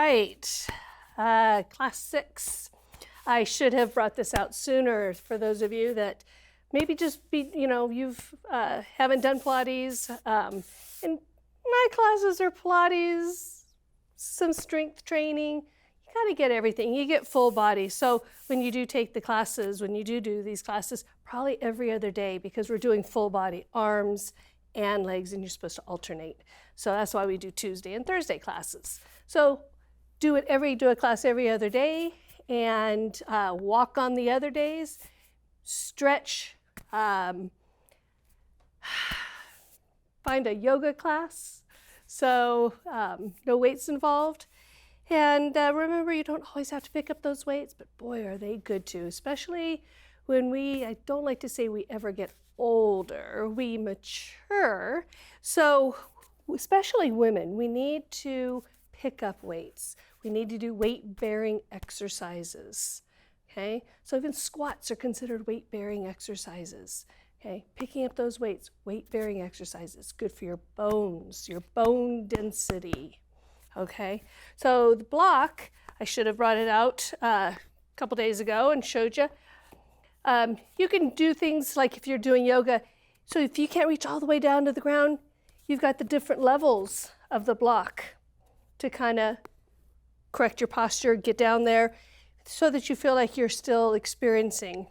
right, class 6. I should have brought this out sooner for those of you that maybe just you've haven't done Pilates. And my classes are Pilates, some strength training. You kind of get everything. You get full body. So when you do take the classes, when you do these classes, probably every other day, because we're doing full body, arms and legs, and you're supposed to alternate. So that's why we do Tuesday and Thursday classes. So do a class every other day, and walk on the other days, stretch, find a yoga class, so no weights involved. And remember, you don't always have to pick up those weights, but boy, are they good too, especially when I don't like to say we ever get older, we mature. So especially women, we need to pick up weights. We need to do weight-bearing exercises, okay? So even squats are considered weight-bearing exercises, okay? Picking up those weights, weight-bearing exercises, good for your bones, your bone density, okay? So the block, I should have brought it out a couple days ago and showed you. You can do things like if you're doing yoga, so if you can't reach all the way down to the ground, you've got the different levels of the block to kind of correct your posture, get down there so that you feel like you're still experiencing.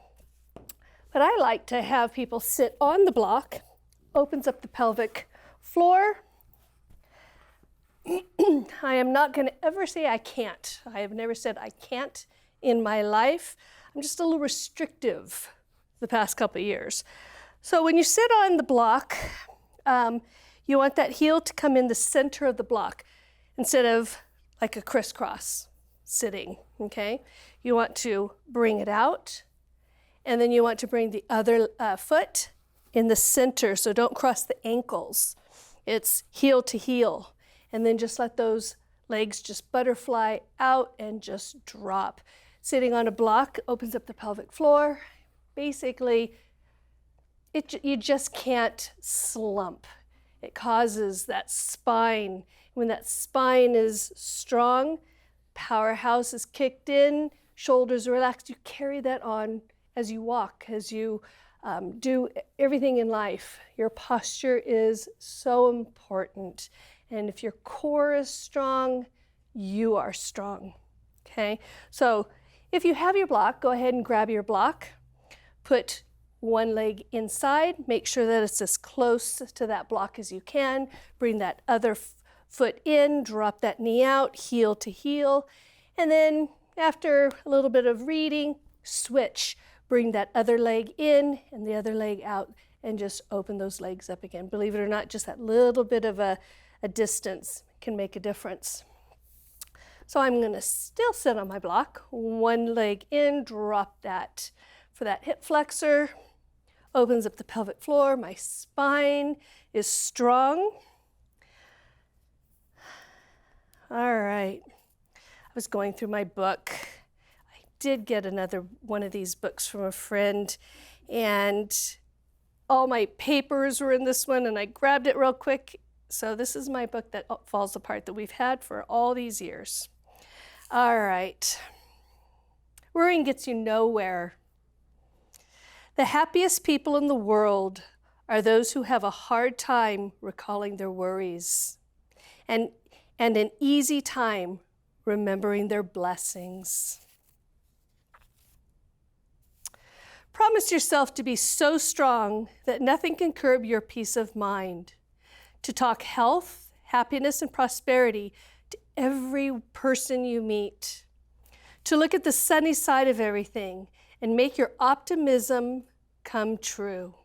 But I like to have people sit on the block, opens up the pelvic floor. I am not going to ever say I can't. I have never said I can't in my life. I'm just a little restrictive the past couple of years. So when you sit on the block, you want that heel to come in the center of the block instead of like a crisscross sitting, okay? You want to bring it out, and then you want to bring the other foot in the center, so don't cross the ankles. It's heel to heel, and then just let those legs just butterfly out and just drop. Sitting on a block opens up the pelvic floor. Basically, you just can't slump. It causes that spine. When that spine is strong, powerhouse is kicked in, shoulders are relaxed. You carry that on as you walk, as you do everything in life. Your posture is so important. And if your core is strong, you are strong, okay? So if you have your block, go ahead and grab your block. Put one leg inside. Make sure that it's as close to that block as you can. Bring that other foot in, drop that knee out, heel to heel. And then after a little bit of reading, switch. Bring that other leg in and the other leg out, and just open those legs up again. Believe it or not, just that little bit of a distance can make a difference. So I'm going to still sit on my block. One leg in, drop that for that hip flexor. Opens up the pelvic floor. My spine is strong. All right. I was going through my book. I did get another one of these books from a friend, and all my papers were in this one, and I grabbed it real quick. So this is my book that falls apart that we've had for all these years. All right. Worrying gets you nowhere. The happiest people in the world are those who have a hard time recalling their worries, and an easy time remembering their blessings. Promise yourself to be so strong that nothing can curb your peace of mind, to talk health, happiness, and prosperity to every person you meet, to look at the sunny side of everything and make your optimism come true,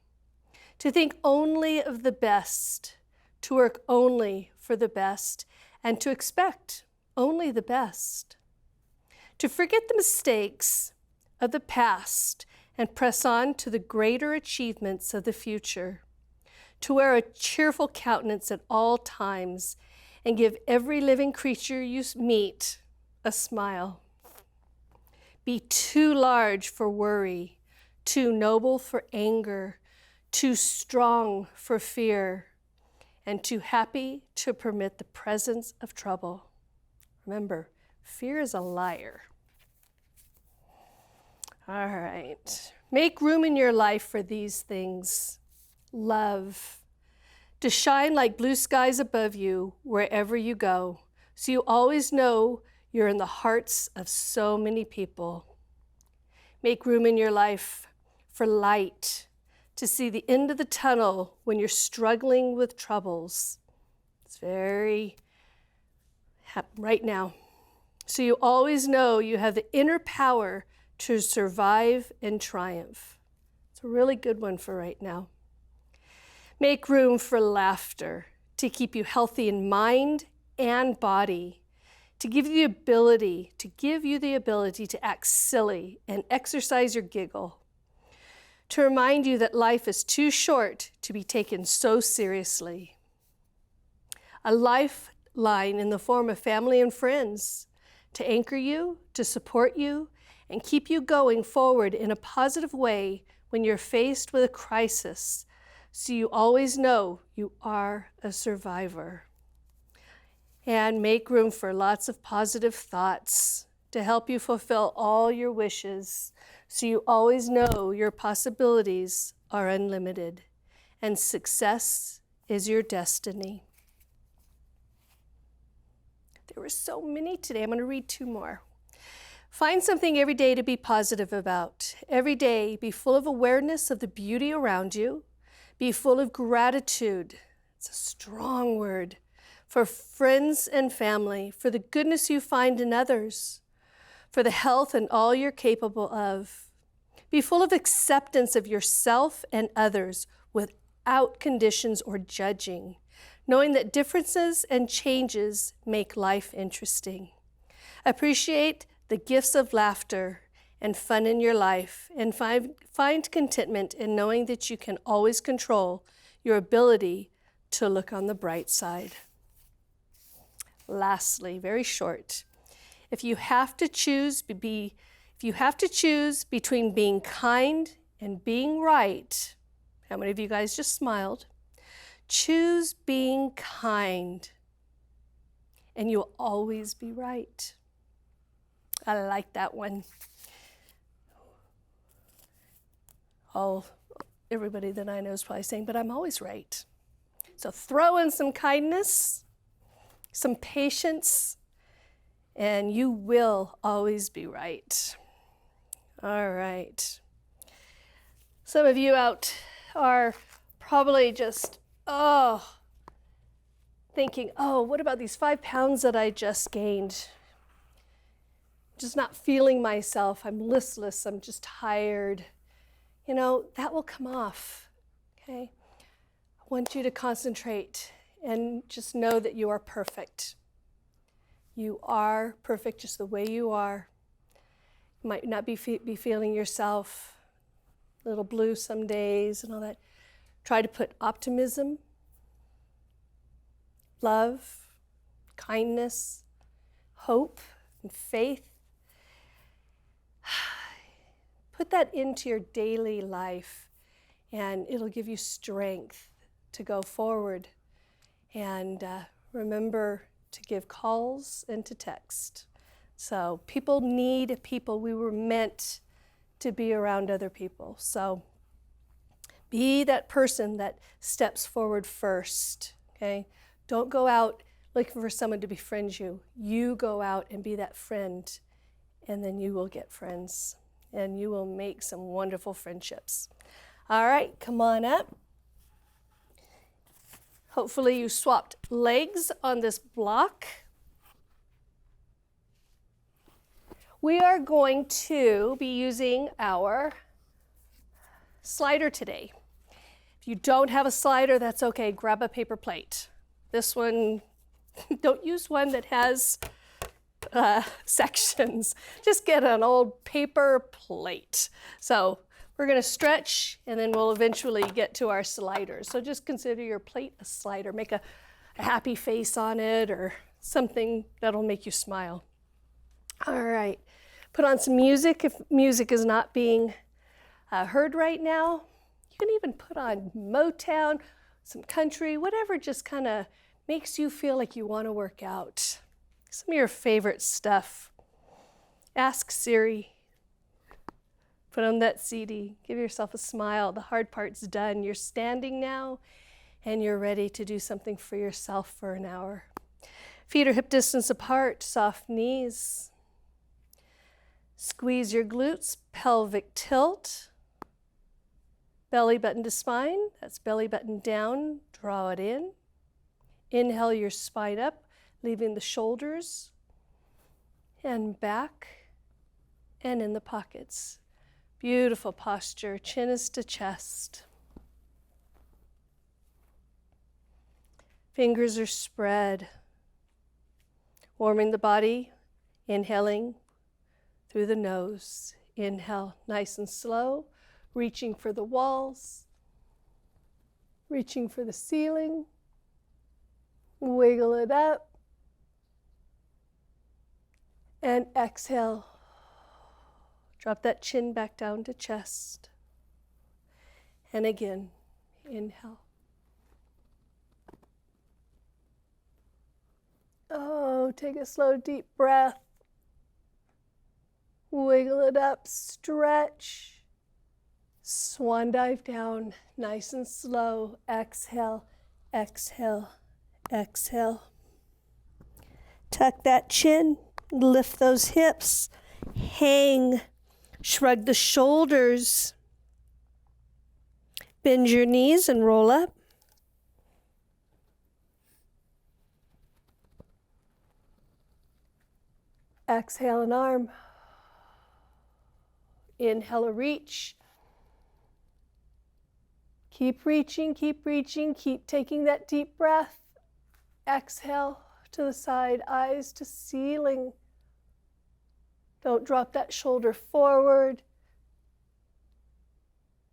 to think only of the best, to work only for the best, and to expect only the best, to forget the mistakes of the past and press on to the greater achievements of the future, to wear a cheerful countenance at all times and give every living creature you meet a smile. Be too large for worry, too noble for anger, too strong for fear, and too happy to permit the presence of trouble. Remember, Fear is a liar. All right. Make room in your life for these things. Love. To shine like blue skies above you wherever you go, so you always know you're in the hearts of so many people. Make room in your life for light, to see the end of the tunnel when you're struggling with troubles. It's very right now. So you always know you have the inner power to survive and triumph. It's a really good one for right now. Make room for laughter, to keep you healthy in mind and body, to give you the ability to act silly and exercise your giggle, to remind you that life is too short to be taken so seriously. A lifeline in the form of family and friends, to anchor you, to support you, and keep you going forward in a positive way when you're faced with a crisis, so you always know you are a survivor. And make room for lots of positive thoughts to help you fulfill all your wishes, so you always know your possibilities are unlimited and success is your destiny. There were so many today. I'm going to read 2 more. Find something every day to be positive about. Every day, be full of awareness of the beauty around you. Be full of gratitude. It's a strong word. For friends and family, for the goodness you find in others, for the health and all you're capable of. Be full of acceptance of yourself and others without conditions or judging, knowing that differences and changes make life interesting. Appreciate the gifts of laughter and fun in your life, and find contentment in knowing that you can always control your ability to look on the bright side. Lastly, very short, if you have to choose between being kind and being right, how many of you guys just smiled? Choose being kind, and you'll always be right. I like that one. Everybody that I know is probably saying, but I'm always right. So throw in some kindness, some patience, and you will always be right. All right. Some of you out are probably just, thinking, what about these 5 pounds that I just gained? Just not feeling myself. I'm listless. I'm just tired. You know, that will come off, okay? I want you to concentrate and just know that you are perfect. You are perfect just the way you are. You might not be feeling yourself a little blue some days and all that. Try to put optimism, love, kindness, hope, and faith. Put that into your daily life, and it'll give you strength to go forward. And remember to give calls and to text. So people need people. We were meant to be around other people. So be that person that steps forward first, okay? Don't go out looking for someone to befriend you. You go out and be that friend, and then you will get friends, and you will make some wonderful friendships. All right, come on up. Hopefully you swapped legs on this block. We are going to be using our slider today. If you don't have a slider, that's okay. Grab a paper plate. This one, don't use one that has sections. Just get an old paper plate. So we're going to stretch, and then we'll eventually get to our sliders. So just consider your plate a slider. Make a happy face on it or something that'll make you smile. All right. Put on some music if music is not being heard right now. You can even put on Motown, some country, whatever just kind of makes you feel like you want to work out. Some of your favorite stuff. Ask Siri. Put on that CD. Give yourself a smile. The hard part's done. You're standing now, and you're ready to do something for yourself for an hour. Feet are hip distance apart, soft knees. Squeeze your glutes, pelvic tilt. Belly button to spine. That's belly button down. Draw it in. Inhale your spine up, leaving the shoulders and back and in the pockets. Beautiful posture. Chin is to chest. Fingers are spread. Warming the body. Inhaling through the nose. Inhale nice and slow. Reaching for the walls. Reaching for the ceiling. Wiggle it up. And exhale. Drop that chin back down to chest. And again, inhale. Oh, take a slow, deep breath. Wiggle it up, stretch. Swan dive down, nice and slow. Exhale, exhale, exhale. Tuck that chin, lift those hips, hang. Shrug the shoulders. Bend your knees and roll up. Exhale an arm. Inhale a reach. Keep reaching, keep reaching, keep taking that deep breath. Exhale to the side, eyes to ceiling. Don't drop that shoulder forward.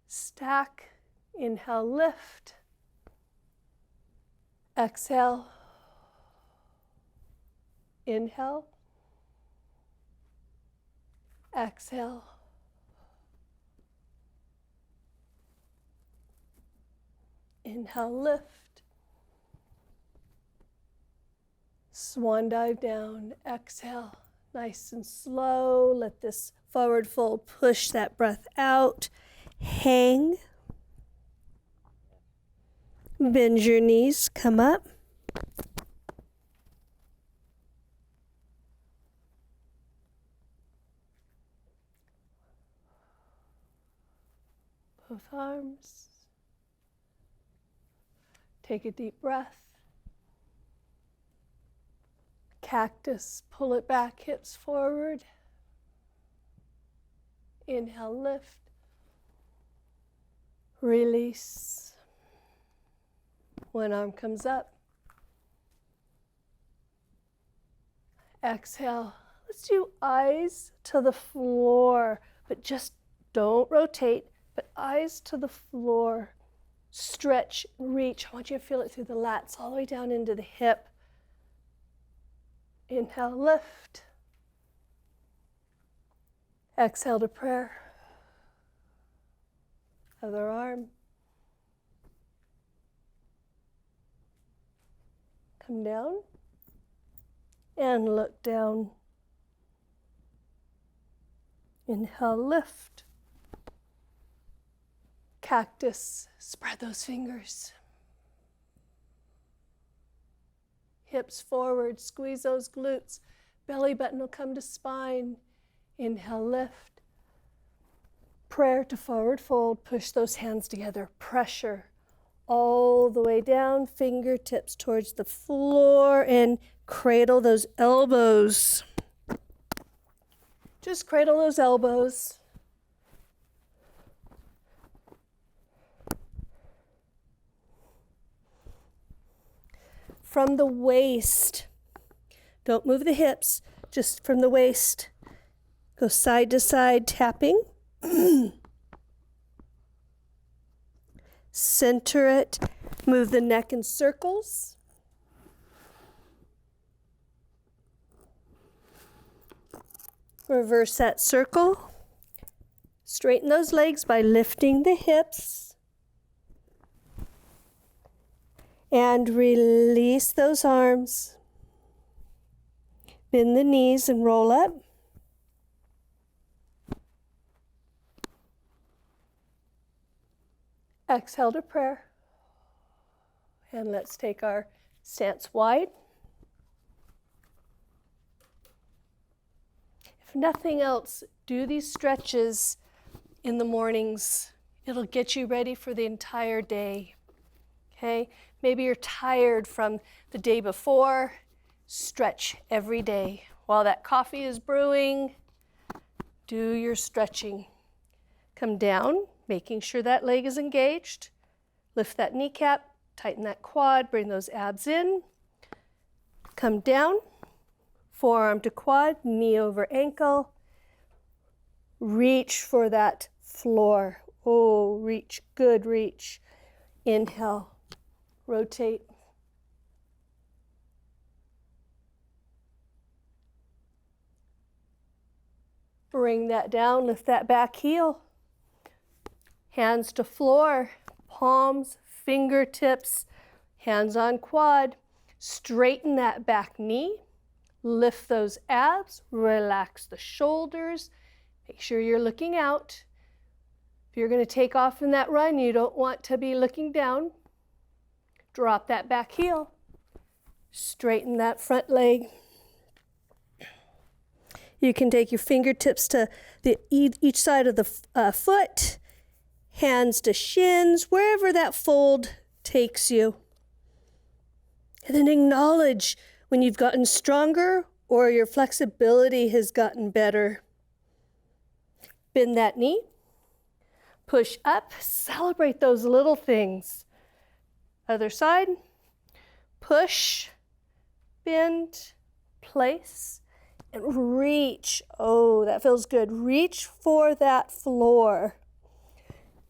Stack. Inhale, lift. Exhale. Inhale. Exhale. Inhale, lift. Swan dive down. Exhale. Nice and slow. Let this forward fold push that breath out. Hang. Bend your knees. Come up. Both arms. Take a deep breath. Cactus, pull it back, hips forward. Inhale, lift. Release. One arm comes up. Exhale. Let's do eyes to the floor, but just don't rotate, but eyes to the floor. Stretch, reach. I want you to feel it through the lats, all the way down into the hip. Inhale, lift. Exhale to prayer. Other arm. Come down and look down. Inhale, lift. Cactus, spread those fingers. Hips forward, squeeze those glutes. Belly button will come to spine. Inhale, lift. Prayer to forward fold. Push those hands together. Pressure all the way down. Fingertips towards the floor and cradle those elbows. Just cradle those elbows. From the waist, don't move the hips, just from the waist. Go side to side, tapping. Center it. Move the neck in circles. Reverse that circle. Straighten those legs by lifting the hips. And release those arms. Bend the knees and roll up. Exhale to prayer. And let's take our stance wide. If nothing else, do these stretches in the mornings. It'll get you ready for the entire day. Okay? Maybe you're tired from the day before. Stretch every day. While that coffee is brewing, do your stretching. Come down, making sure that leg is engaged. Lift that kneecap, tighten that quad, bring those abs in. Come down, forearm to quad, knee over ankle. Reach for that floor. Oh, reach, good reach. Inhale, rotate. Bring that down, lift that back heel. Hands to floor, palms, fingertips, hands on quad. Straighten that back knee. Lift those abs, relax the shoulders. Make sure you're looking out. If you're going to take off in that run, you don't want to be looking down. Drop that back heel. Straighten that front leg. You can take your fingertips to each side of the foot, hands to shins, wherever that fold takes you. And then acknowledge when you've gotten stronger or your flexibility has gotten better. Bend that knee, push up, celebrate those little things. Other side, push, bend, place, and reach. Oh, that feels good. Reach for that floor.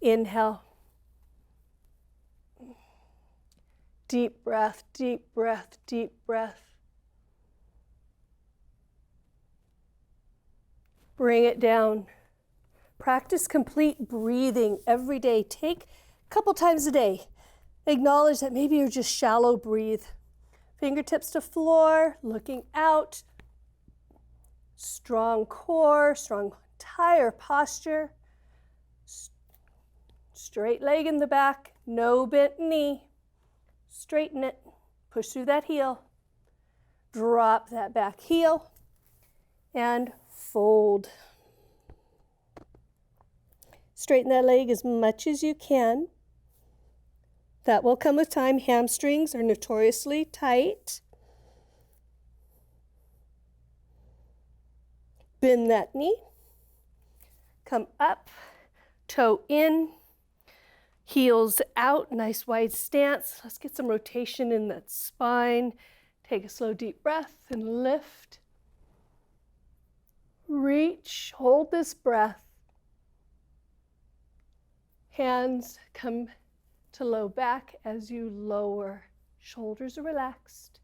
Inhale. Deep breath, deep breath, deep breath. Bring it down. Practice complete breathing every day. Take a couple times a day. Acknowledge that maybe you're just shallow breathe. Fingertips to floor, looking out. Strong core, strong entire posture. Straight leg in the back, no bent knee. Straighten it, push through that heel. Drop that back heel and fold. Straighten that leg as much as you can. That will come with time. Hamstrings are notoriously tight. Bend that knee. Come up, toe in, heels out, nice wide stance. Let's get some rotation in that spine. Take a slow deep breath and lift. Reach, hold this breath. Hands come to low back as you lower. Shoulders are relaxed.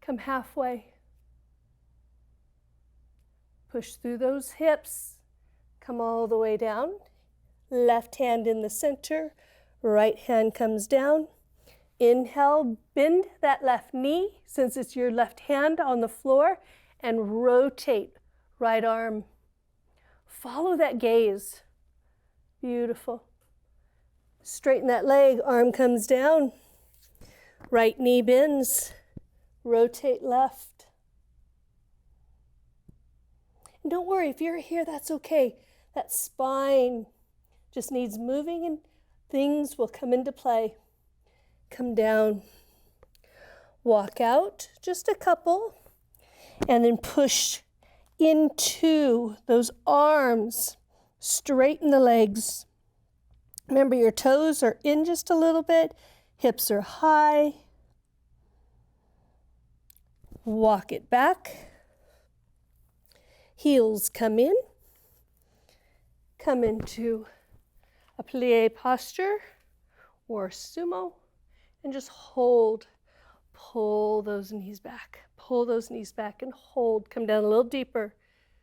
Come halfway. Push through those hips. Come all the way down. Left hand in the center. Right hand comes down. Inhale, bend that left knee since it's your left hand on the floor and rotate right arm. Follow that gaze. Beautiful. Straighten that leg, arm comes down. Right knee bends. Rotate left. And don't worry, if you're here, that's okay. That spine just needs moving and things will come into play. Come down. Walk out, just a couple. And then push into those arms. Straighten the legs. Remember, your toes are in just a little bit. Hips are high. Walk it back. Heels come in. Come into a plie posture or sumo. And just hold. Pull those knees back. Pull those knees back and hold. Come down a little deeper.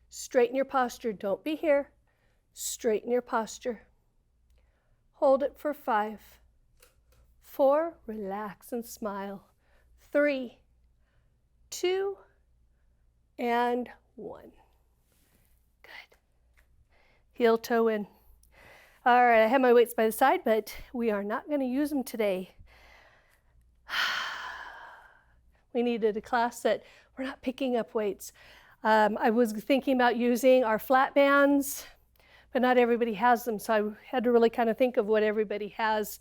Straighten your posture. Don't be here. Straighten your posture. Hold it for 5, 4, relax and smile. 3, 2, and 1. Good. Heel toe in. All right, I have my weights by the side, but we are not going to use them today. We needed a class that we're not picking up weights. I was thinking about using our flat bands, but not everybody has them, so I had to really kind of think of what everybody has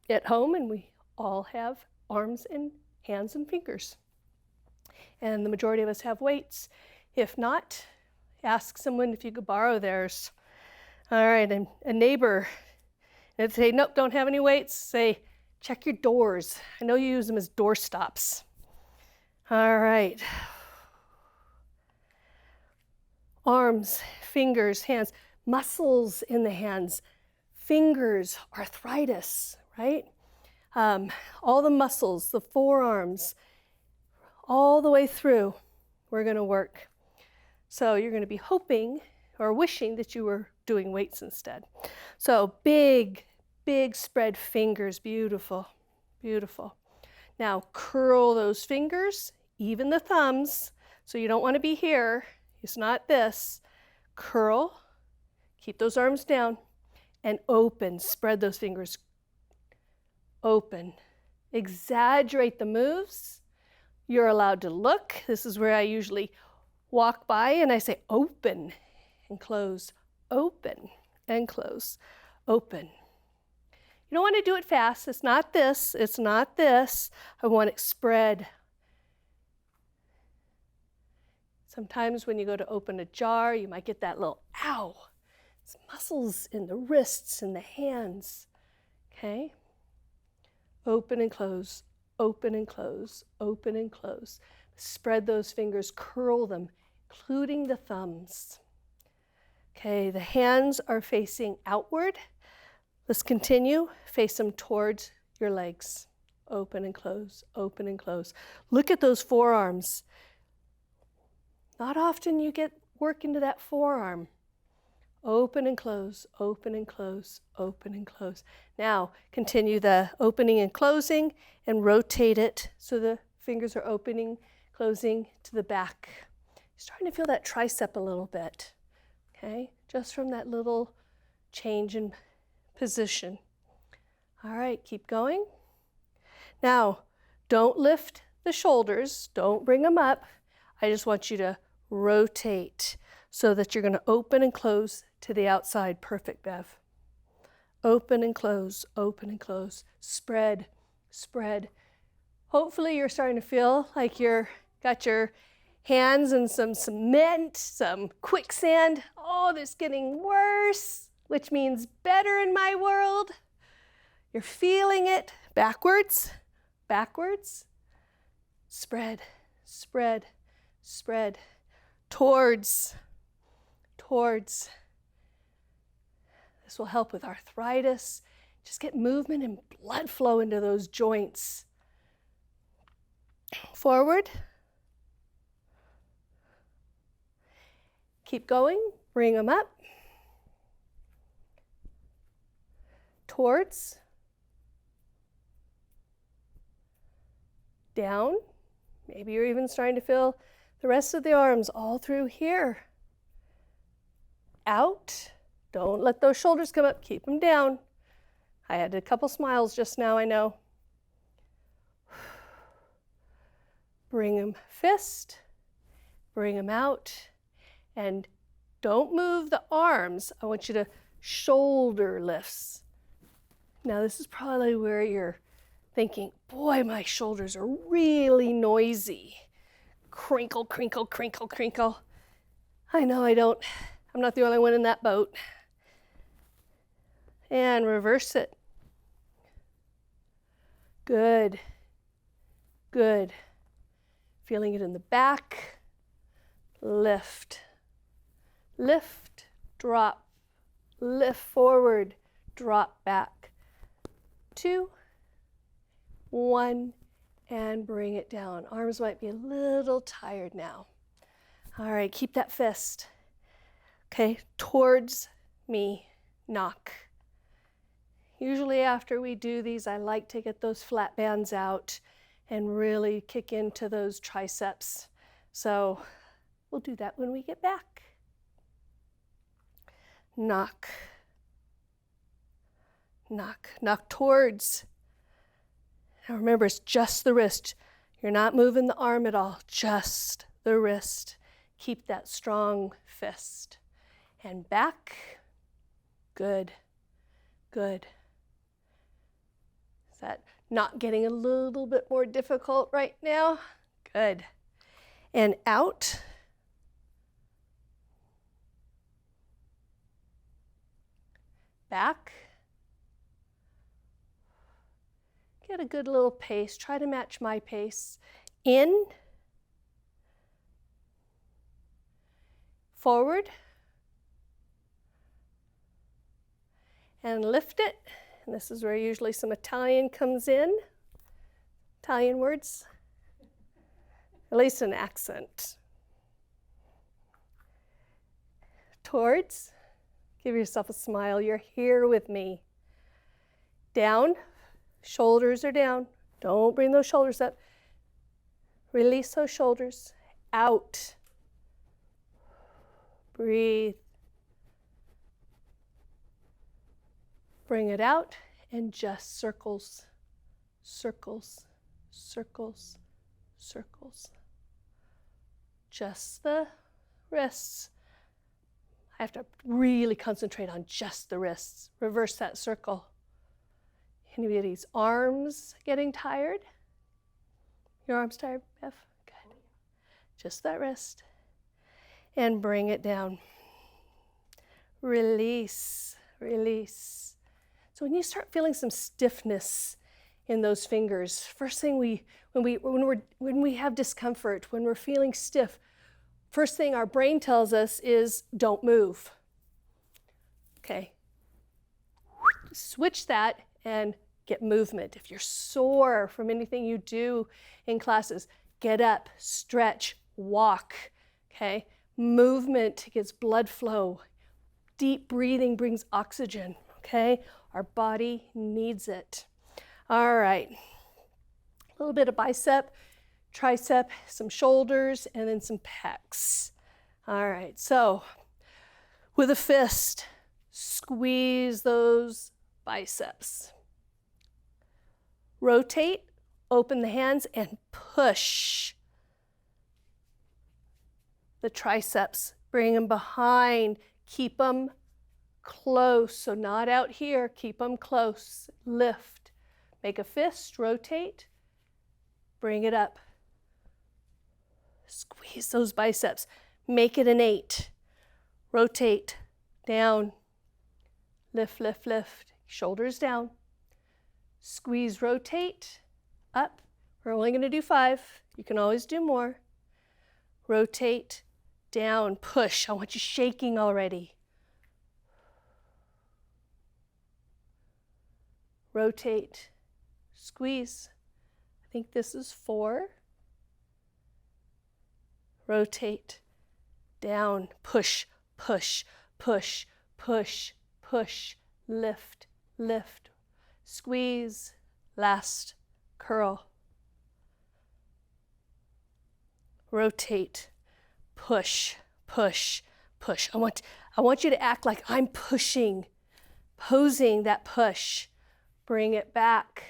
at home, and we all have arms and hands and fingers. And the majority of us have weights. If not, ask someone if you could borrow theirs. All right, and a neighbor, if they say, nope, don't have any weights, say, check your doors. I know you use them as door stops. All right. Arms, fingers, hands, muscles in the hands, fingers, arthritis, right? All the muscles, the forearms, all the way through, we're going to work. So you're going to be hoping or wishing that you were doing weights instead. So big, big spread fingers, beautiful, beautiful. Now curl those fingers, even the thumbs, so you don't want to be here, it's not this. Curl, keep those arms down, and open, spread those fingers, open. Exaggerate the moves. You're allowed to look. This is where I usually walk by and I say open and close, open and close, open. You don't want to do it fast. It's not this. It's not this. I want it spread. Sometimes when you go to open a jar, you might get that little ow. It's muscles in the wrists and the hands. Okay? Open and close, open and close, open and close. Spread those fingers, curl them, including the thumbs. Okay, the hands are facing outward. Let's continue. Face them towards your legs. Open and close, open and close. Look at those forearms. Not often you get work into that forearm. Open and close, open and close, open and close. Now, continue the opening and closing and rotate it so the fingers are opening, closing to the back. Starting to feel that tricep a little bit, okay? Just from that little change in position. All right, keep going. Now, don't lift the shoulders, don't bring them up. I just want you to rotate so that you're going to open and close to the outside. Perfect, Bev. Open and close, spread, spread. Hopefully you're starting to feel like you're got your hands in some cement, some quicksand. Oh, this is getting worse, which means better in my world. You're feeling it. Backwards, backwards, spread, spread, spread, towards, towards. This will help with arthritis. Just get movement and blood flow into those joints. Forward. Keep going. Bring them up. Towards. Down. Maybe you're even starting to feel the rest of the arms all through here. Out. Don't let those shoulders come up. Keep them down. I had a couple smiles just now, I know. Bring them fist. Bring them out. And don't move the arms. I want you to shoulder lifts. Now this is probably where you're thinking, boy, my shoulders are really noisy. Crinkle, crinkle, crinkle, crinkle. I know I'm not the only one in that boat. And reverse it. Good, good. Feeling it in the back. Lift, lift, drop, lift forward, drop back. 2, 1, and bring it down. Arms might be a little tired now. All right, keep that fist. Okay, towards me, knock. Usually after we do these, I like to get those flat bands out and really kick into those triceps. So We'll do that when we get back. Knock. Knock. Knock towards. Now remember, it's just the wrist. You're not moving the arm at all, just the wrist. Keep that strong fist. And back. Good. Good. Is that not getting a little bit more difficult right now? Good. And out. Back. Get a good little pace. Try to match my pace. In. Forward. And lift it. And this is where usually some Italian comes in. Italian words. At least an accent. Towards. Give yourself a smile. You're here with me. Down. Shoulders are down. Don't bring those shoulders up. Release those shoulders. Out. Breathe. Bring it out and just circles, circles, circles, circles. Just the wrists. I have to really concentrate on just the wrists. Reverse that circle. Anybody's arms getting tired? Your arms tired, Beth? Good. Just that wrist. And bring it down. Release, release. So when you start feeling some stiffness in those fingers, first thing when we have discomfort, when we're feeling stiff, first thing our brain tells us is don't move. Okay. Switch that and get movement. If you're sore from anything you do in classes, get up, stretch, walk, okay? Movement gets blood flow. Deep breathing brings oxygen, okay? Our body needs it. All right. A little bit of bicep, tricep, some shoulders, and then some pecs. All right, so with a fist, squeeze those biceps. Rotate, open the hands, and push the triceps. Bring them behind. Keep them close, so not out here. Keep them close. Lift. Make a fist, rotate. Bring it up. Squeeze those biceps. Make it an 8. Rotate, down. Lift, lift, lift. Shoulders down. Squeeze, rotate, up. We're only going to do 5. You can always do more. Rotate, down, push. I want you shaking already. Rotate, squeeze. I think this is 4. Rotate, down, push, push, push, push, push, lift, lift. Squeeze, last, curl. Rotate, push, push, push. I want you to act like I'm pushing, posing that push. Bring it back.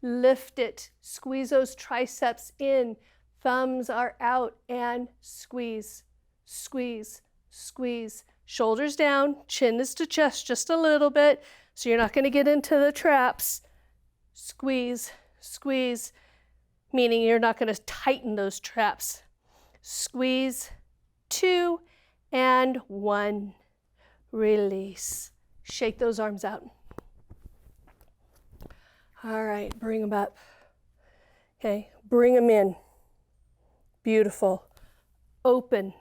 Lift it. Squeeze those triceps in. Thumbs are out and squeeze, squeeze, squeeze. Shoulders down, chin is to chest just a little bit. So you're not going to get into the traps. Squeeze, squeeze, meaning you're not going to tighten those traps. Squeeze, 2 and 1. Release. Shake those arms out. All right, bring them up. Okay, bring them in. Beautiful. Open,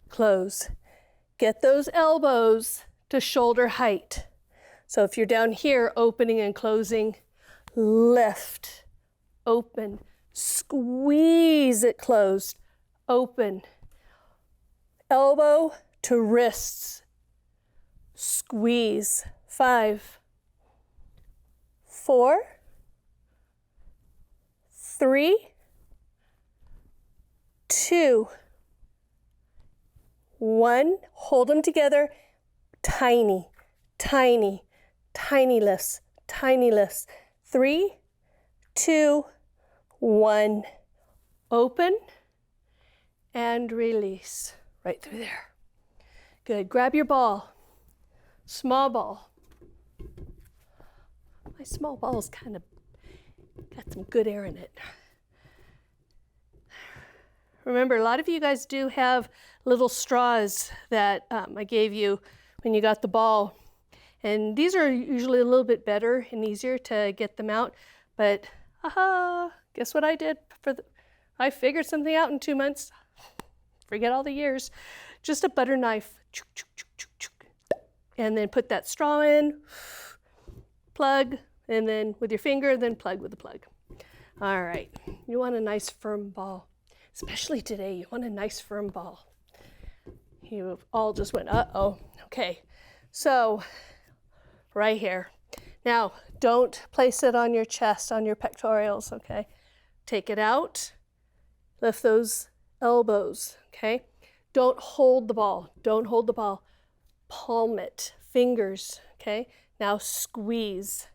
close. Get those elbows to shoulder height. So if you're down here, opening and closing, lift, open, squeeze it closed, open. Elbow to wrists, squeeze. 5, 4, 3, 2, 1, hold them together, tiny, tiny, tiny lifts, tiny lifts. 3, 2, 1, open and release right through there. Good, grab your ball, small ball. My small ball's kind of got some good air in it. Remember, a lot of you guys do have little straws that I gave you when you got the ball. And these are usually a little bit better and easier to get them out. But, guess what I did? I figured something out in 2 months. Forget all the years. Just a butter knife. And then put that straw in, plug, and then with your finger, then plug with the plug. All right, you want a nice firm ball. Especially today, you want a nice firm ball. You all just went, uh-oh. Okay, so right here. Now, don't place it on your chest, on your pectorals, okay? Take it out, lift those elbows, okay? Don't hold the ball, don't hold the ball. Palm it, fingers, okay? Now squeeze,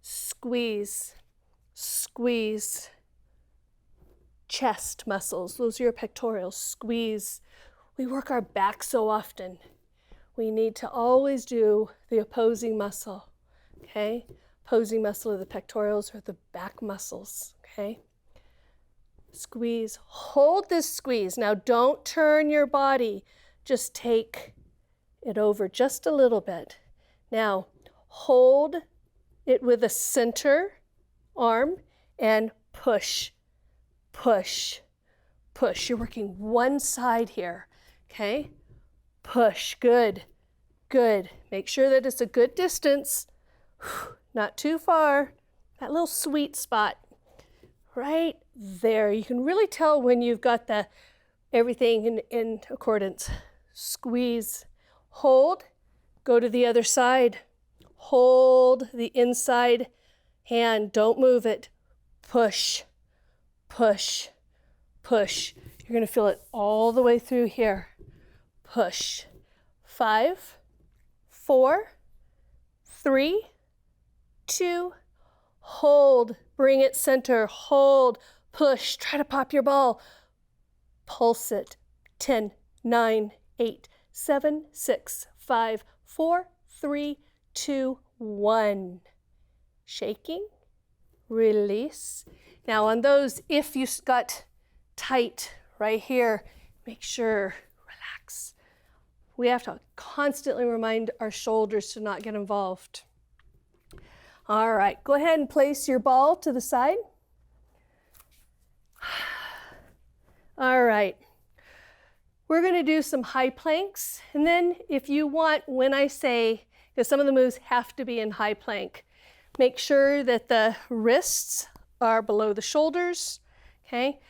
squeeze, squeeze. Chest muscles, those are your pectorals, squeeze. We work our back so often. We need to always do the opposing muscle, okay? Opposing muscle of the pectorals or the back muscles, okay? Squeeze, hold this squeeze. Now don't turn your body, just take it over just a little bit. Now hold it with the center arm and push. Push, push. You're working one side here, okay? Push, good, good. Make sure that it's a good distance, not too far. That little sweet spot right there. You can really tell when you've got everything in accordance. Squeeze, hold, go to the other side. Hold the inside hand, don't move it. Push. Push, push. You're going to feel it all the way through here. Push. 5, 4, 3, 2, hold. Bring it center. Hold. Push. Try to pop your ball. Pulse it. 10, 9, 8, 7, 6, 5, 4, 3, 2, 1. Shaking. Release. Now on those, if you got tight right here, make sure, relax. We have to constantly remind our shoulders to not get involved. All right, go ahead and place your ball to the side. All right, we're gonna do some high planks. And then if you want, when I say, because some of the moves have to be in high plank, make sure that the wrists are below the shoulders, okay?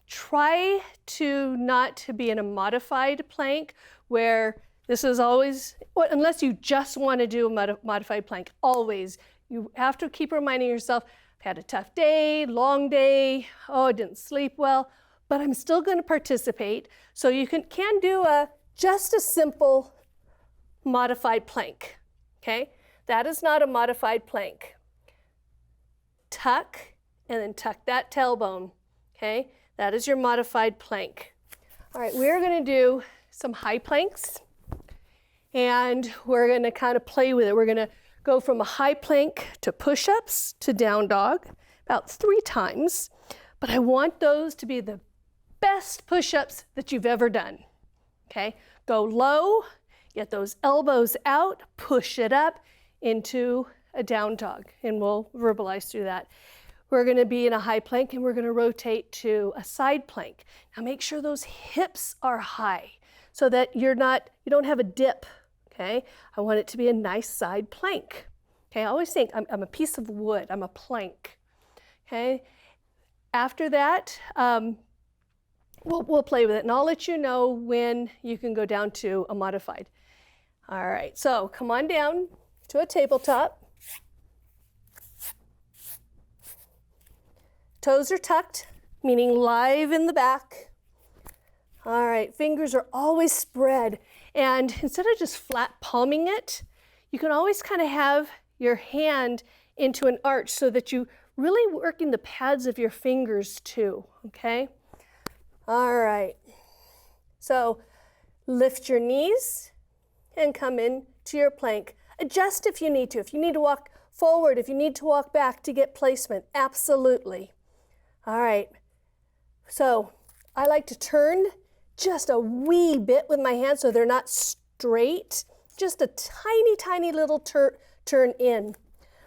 Try to not be in a modified plank where this is always, unless you just want to do a modified plank, always. You have to keep reminding yourself, I've had a tough day, long day, oh, I didn't sleep well, but I'm still going to participate. So you can do just a simple modified plank, okay? That is not a modified plank. Tuck, and then tuck that tailbone, okay? That is your modified plank. All right, we're gonna do some high planks, and we're gonna kind of play with it. We're gonna go from a high plank to push-ups to down dog, about 3 times, but I want those to be the best push-ups that you've ever done, okay? Go low, get those elbows out, push it up into a down dog, and we'll verbalize through that. We're gonna be in a high plank and we're gonna rotate to a side plank. Now make sure those hips are high so that you don't have a dip, okay? I want it to be a nice side plank. Okay, I always think I'm a piece of wood, I'm a plank, okay? After that, we'll play with it and I'll let you know when you can go down to a modified. All right, so come on down to a tabletop. Toes are tucked, meaning live in the back. All right, fingers are always spread. And instead of just flat palming it, you can always kind of have your hand into an arch so that you really working the pads of your fingers too, okay? All right, so lift your knees and come in to your plank. Adjust if you need to. If you need to walk forward, if you need to walk back to get placement, absolutely. All right, so I like to turn just a wee bit with my hands so they're not straight. Just a tiny, tiny little turn in.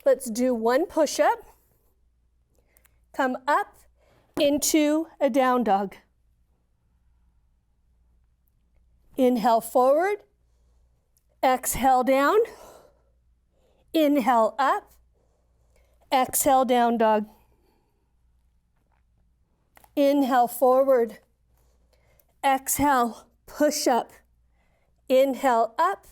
Let's do one push-up. Come up into a down dog. Inhale forward. Exhale down. Inhale up. Exhale down dog. Inhale forward. Exhale, push up. Inhale up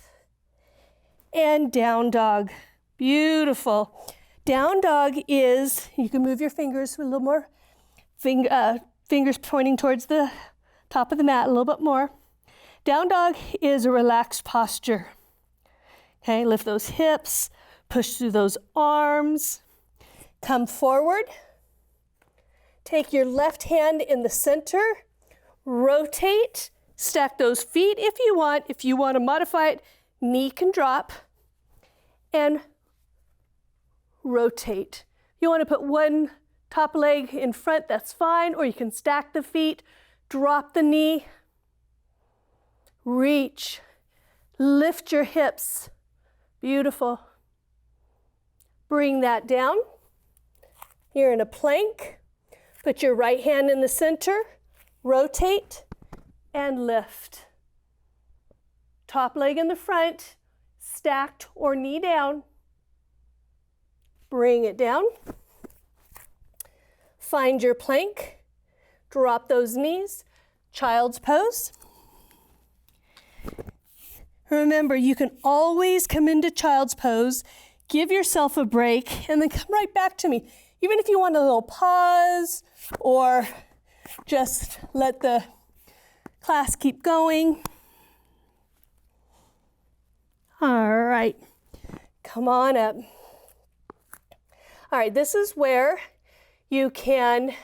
and down dog. Beautiful. Down dog is, you can move your fingers a little more, fingers pointing towards the top of the mat a little bit more. Down dog is a relaxed posture. Okay, lift those hips, push through those arms, come forward. Take your left hand in the center, rotate, stack those feet if you want. If you want to modify it, knee can drop, and rotate. You want to put one top leg in front, that's fine, or you can stack the feet, drop the knee, reach, lift your hips. Beautiful. Bring that down. You're in a plank. Put your right hand in the center, rotate, and lift. Top leg in the front, stacked or knee down. Bring it down. Find your plank. Drop those knees. Child's pose. Remember, you can always come into child's pose, give yourself a break, and then come right back to me. Even if you want a little pause or just let the class keep going. All right, come on up. All right, this is where you can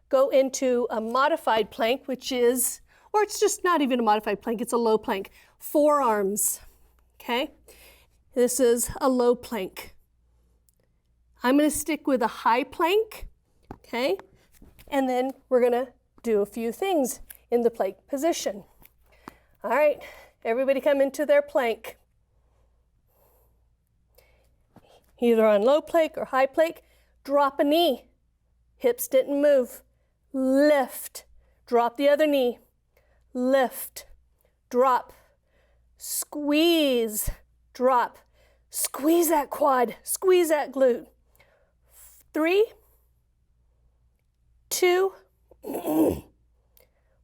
go into a modified plank, which is, or it's just not even a modified plank, it's a low plank. Forearms, okay? This is a low plank. I'm gonna stick with a high plank, okay? And then we're gonna do a few things in the plank position. All right, everybody come into their plank. Either on low plank or high plank, drop a knee. Hips didn't move. Lift, drop the other knee. Lift, drop, squeeze, drop. Squeeze that quad, squeeze that glute. 3, 2,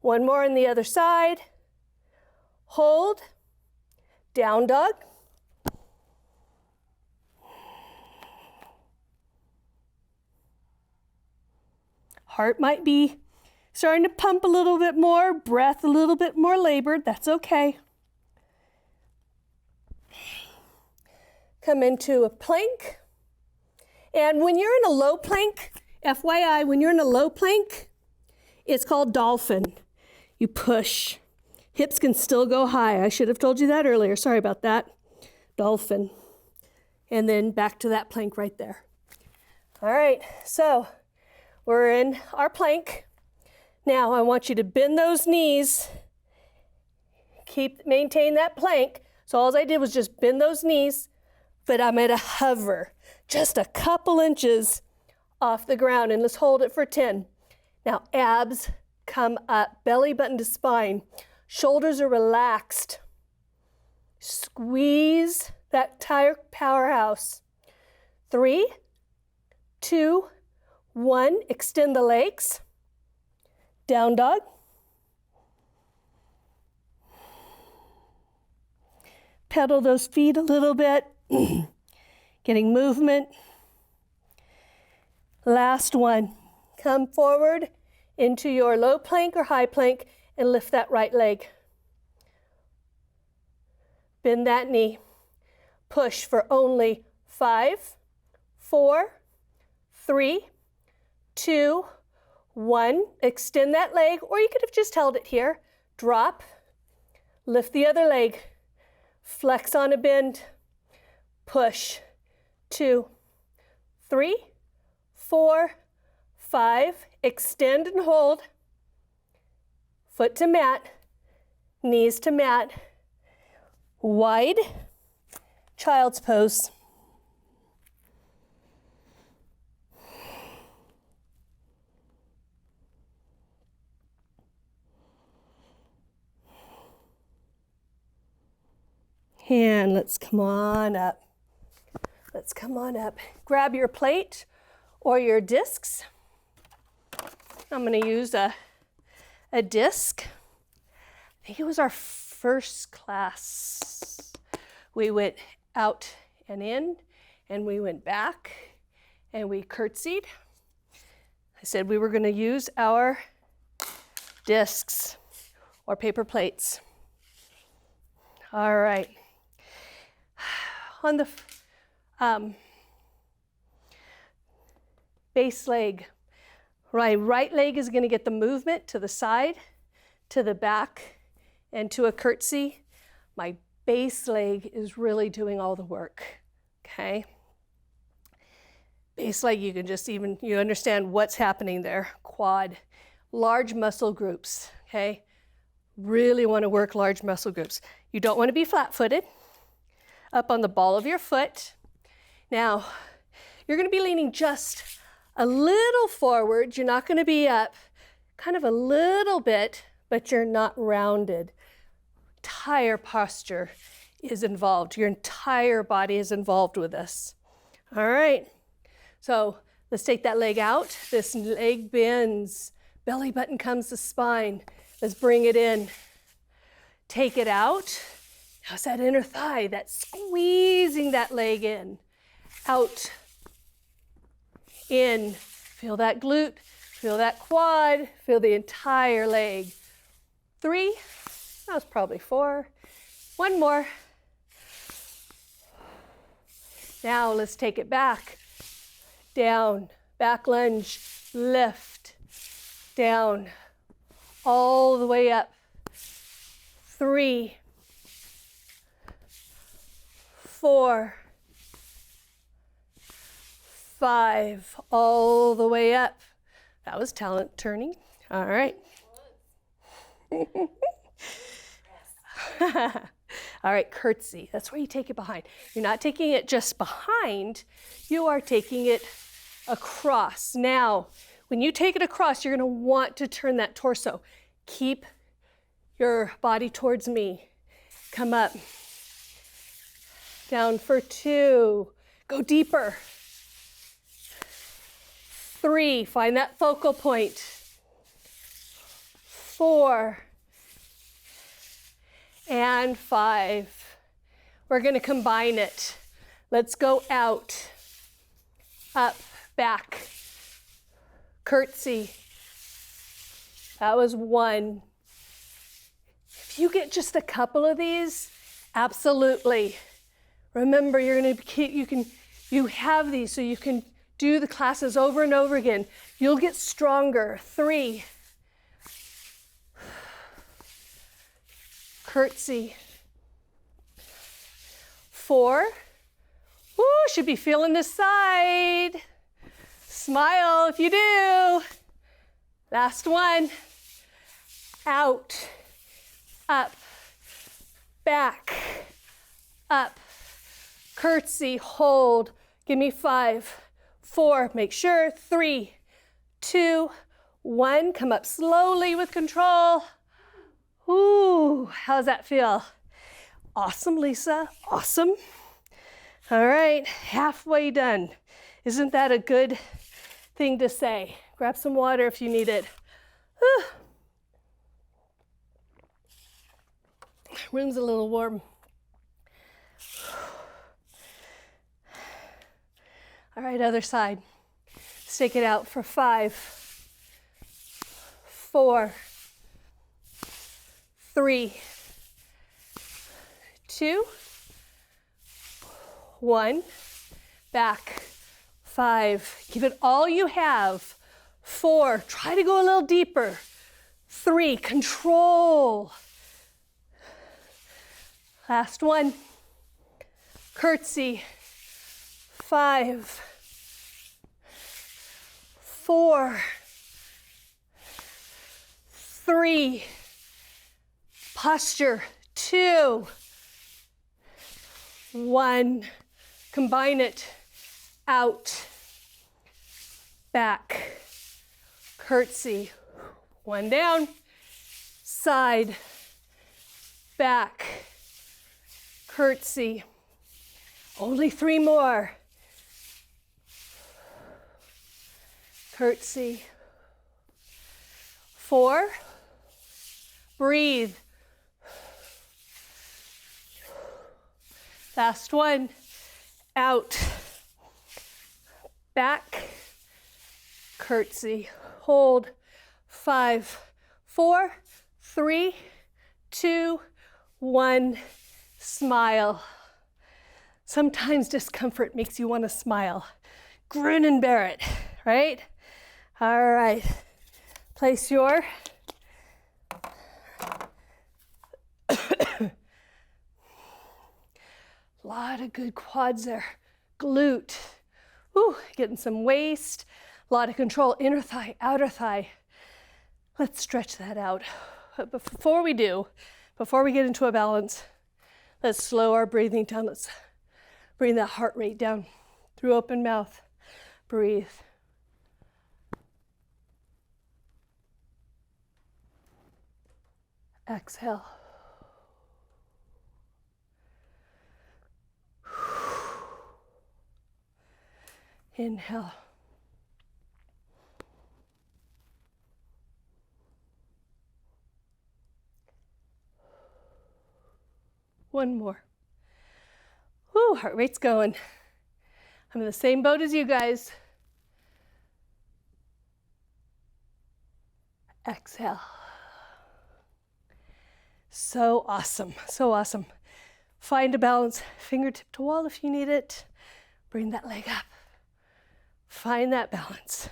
one more on the other side. Hold, down dog. Heart might be starting to pump a little bit more, breath a little bit more labored, that's okay. Come into a plank. And when you're in a low plank, FYI, when you're in a low plank, it's called Dolphin. You push. Hips can still go high. I should have told you that earlier. Sorry about that. Dolphin. And then back to that plank right there. All right, so we're in our plank. Now I want you to bend those knees. Maintain that plank. So all I did was just bend those knees, but I'm at a hover, just a couple inches off the ground, and let's hold it for 10. Now abs come up, belly button to spine, shoulders are relaxed. Squeeze that entire powerhouse. 3, 2, 1, extend the legs. Down dog. Pedal those feet a little bit, getting movement. Last one, come forward into your low plank or high plank and lift that right leg. Bend that knee. Push for only 5, 4, 3, 2, 1. Extend that leg, or you could have just held it here. Drop. Lift the other leg. Flex on a bend. Push. 2, 3, 4, 5. Extend and hold. Foot to mat. Knees to mat. Wide. Child's pose. And let's come on up. Let's come on up. Grab your plate or your discs. I'm going to use a disc. I think it was our first class. We went out and in, and we went back, and we curtsied. I said we were going to use our discs or paper plates. All right. On the base leg, right leg is going to get the movement to the side, to the back, and to a curtsy. My base leg is really doing all the work, okay? Base leg, you can just you understand what's happening there. Quad, large muscle groups, okay? Really want to work large muscle groups. You don't want to be flat-footed. Up on the ball of your foot. Now, you're going to be leaning just a little forward. You're not going to be up, kind of a little bit, but you're not rounded. Entire posture is involved. Your entire body is involved with this. All right. So let's take that leg out. This leg bends. Belly button comes to spine. Let's bring it in. Take it out. How's that inner thigh? That's squeezing that leg in. Out. In. Feel that glute. Feel that quad. Feel the entire leg. 3. That was probably 4. 1 more. Now let's take it back. Down. Back lunge. Lift. Down. All the way up. 3. 4, 5, all the way up. That was talent turning. All right. All right, curtsy. That's where you take it behind. You're not taking it just behind, you are taking it across. Now, when you take it across, you're going to want to turn that torso. Keep your body towards me. Come up. Down for 2. Go deeper. 3. Find that focal point. 4. And 5. We're going to combine it. Let's go out. Up, back. Curtsy. That was 1. If you get just a couple of these, absolutely. Remember, you're going to you have these so you can do the classes over and over again. You'll get stronger. 3. Curtsy. 4. Woo, should be feeling this side. Smile if you do. Last one. Out. Up. Back. Up. Curtsy, hold. Give me 5, 4, make sure. 3, 2, 1. Come up slowly with control. Ooh, how's that feel? Awesome, Lisa, awesome. All right, halfway done. Isn't that a good thing to say? Grab some water if you need it. Room's a little warm. All right, other side. Stick it out for 5, 4, 3, 2, 1. Back. 5. Give it all you have. 4. Try to go a little deeper. 3. Control. Last one. Curtsy. 5, 4, 3. Posture. 2, 1. Combine it. Out. Back. Curtsy. 1 down. Side. Back. Curtsy. Only 3 more. Curtsy. 4. Breathe. Last one. Out. Back. Curtsy. Hold. 5, 4, 3, 2, 1. Smile. Sometimes discomfort makes you want to smile. Grin and bear it, right? All right. Place your lot of good quads there. Glute. Ooh, getting some waist. A lot of control. Inner thigh, outer thigh. Let's stretch that out. But before we get into a balance, let's slow our breathing down. Let's bring that heart rate down through open mouth. Breathe. Exhale. Inhale. One more. Whew, heart rate's going. I'm in the same boat as you guys. Exhale. So awesome, so awesome. Find a balance, fingertip to wall if you need it. Bring that leg up. Find that balance.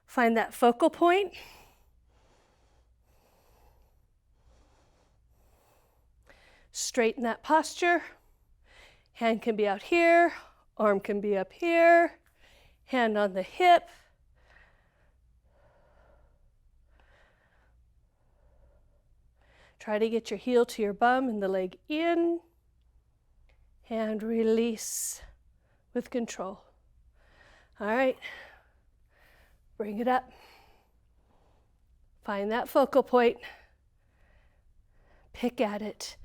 Find that focal point. Straighten that posture. Hand can be out here, arm can be up here, hand on the hip. Try to get your heel to your bum and the leg in, and release with control. All right, bring it up. Find that focal point. Pick at it.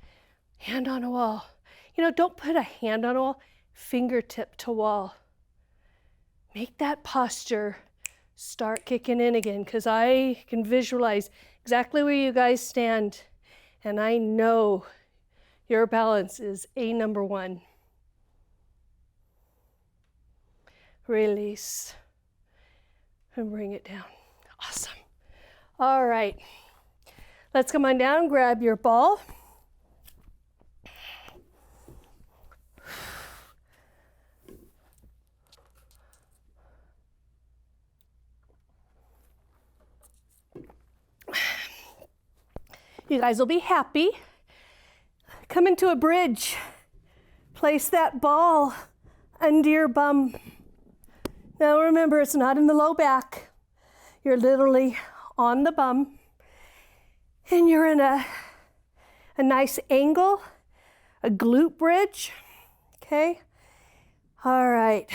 Hand on a wall. You know, don't put a hand on a wall, fingertip to wall. Make that posture start kicking in again, because I can visualize exactly where you guys stand, and I know your balance is number 1. Release and bring it down. Awesome. All right, let's come on down, grab your ball. You guys will be happy. Come into a bridge. Place that ball under your bum. Now remember, it's not in the low back. You're literally on the bum. And you're in a nice angle, a glute bridge. Okay? All right.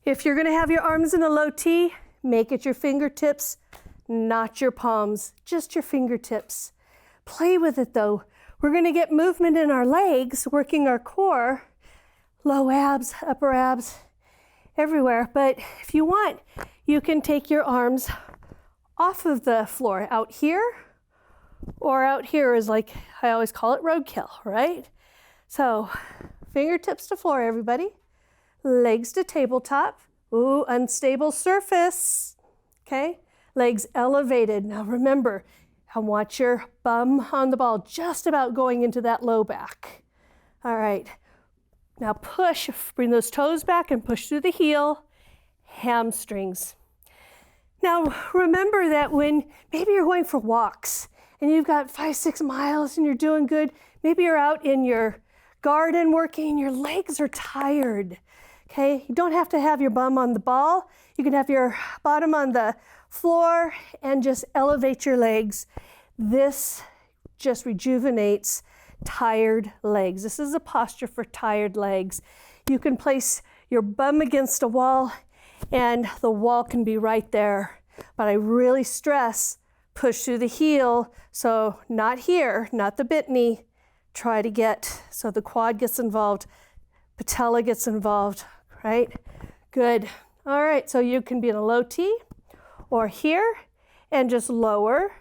If you're gonna have your arms in a low T, make it your fingertips, not your palms, just your fingertips. Play with it though. We're gonna get movement in our legs, working our core, low abs, upper abs, everywhere. But if you want, you can take your arms off of the floor, out here, or out here is like, I always call it roadkill, right? So fingertips to floor, everybody. Legs to tabletop. Ooh, unstable surface. Okay, legs elevated. Now remember, I want your bum on the ball, just about going into that low back. All right, now push, bring those toes back and push through the heel, hamstrings. Now remember that when maybe you're going for walks and you've got 5-6 miles and you're doing good, maybe you're out in your garden working, your legs are tired, okay? You don't have to have your bum on the ball. You can have your bottom on the floor and just elevate your legs. This just rejuvenates tired legs. This is a posture for tired legs. You can place your bum against a wall and the wall can be right there. But I really stress push through the heel. So not here, not the bit knee. Try to get, so the quad gets involved, patella gets involved, right? Good. All right, so you can be in a low T or here and just lower.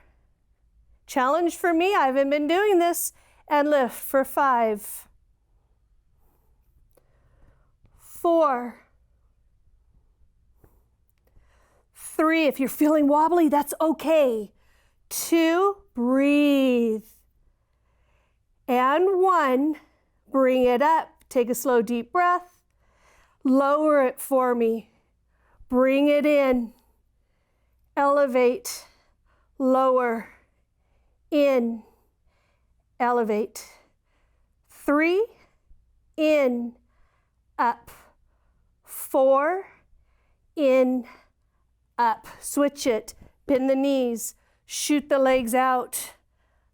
Challenge for me, I haven't been doing this, and lift for 5, 4, 3. If you're feeling wobbly, that's okay. 2, breathe. And 1, bring it up. Take a slow, deep breath. Lower it for me. Bring it in. Elevate. Lower. In. Elevate. 3, in, up. 4, in, up. Switch it. Bend the knees. Shoot the legs out.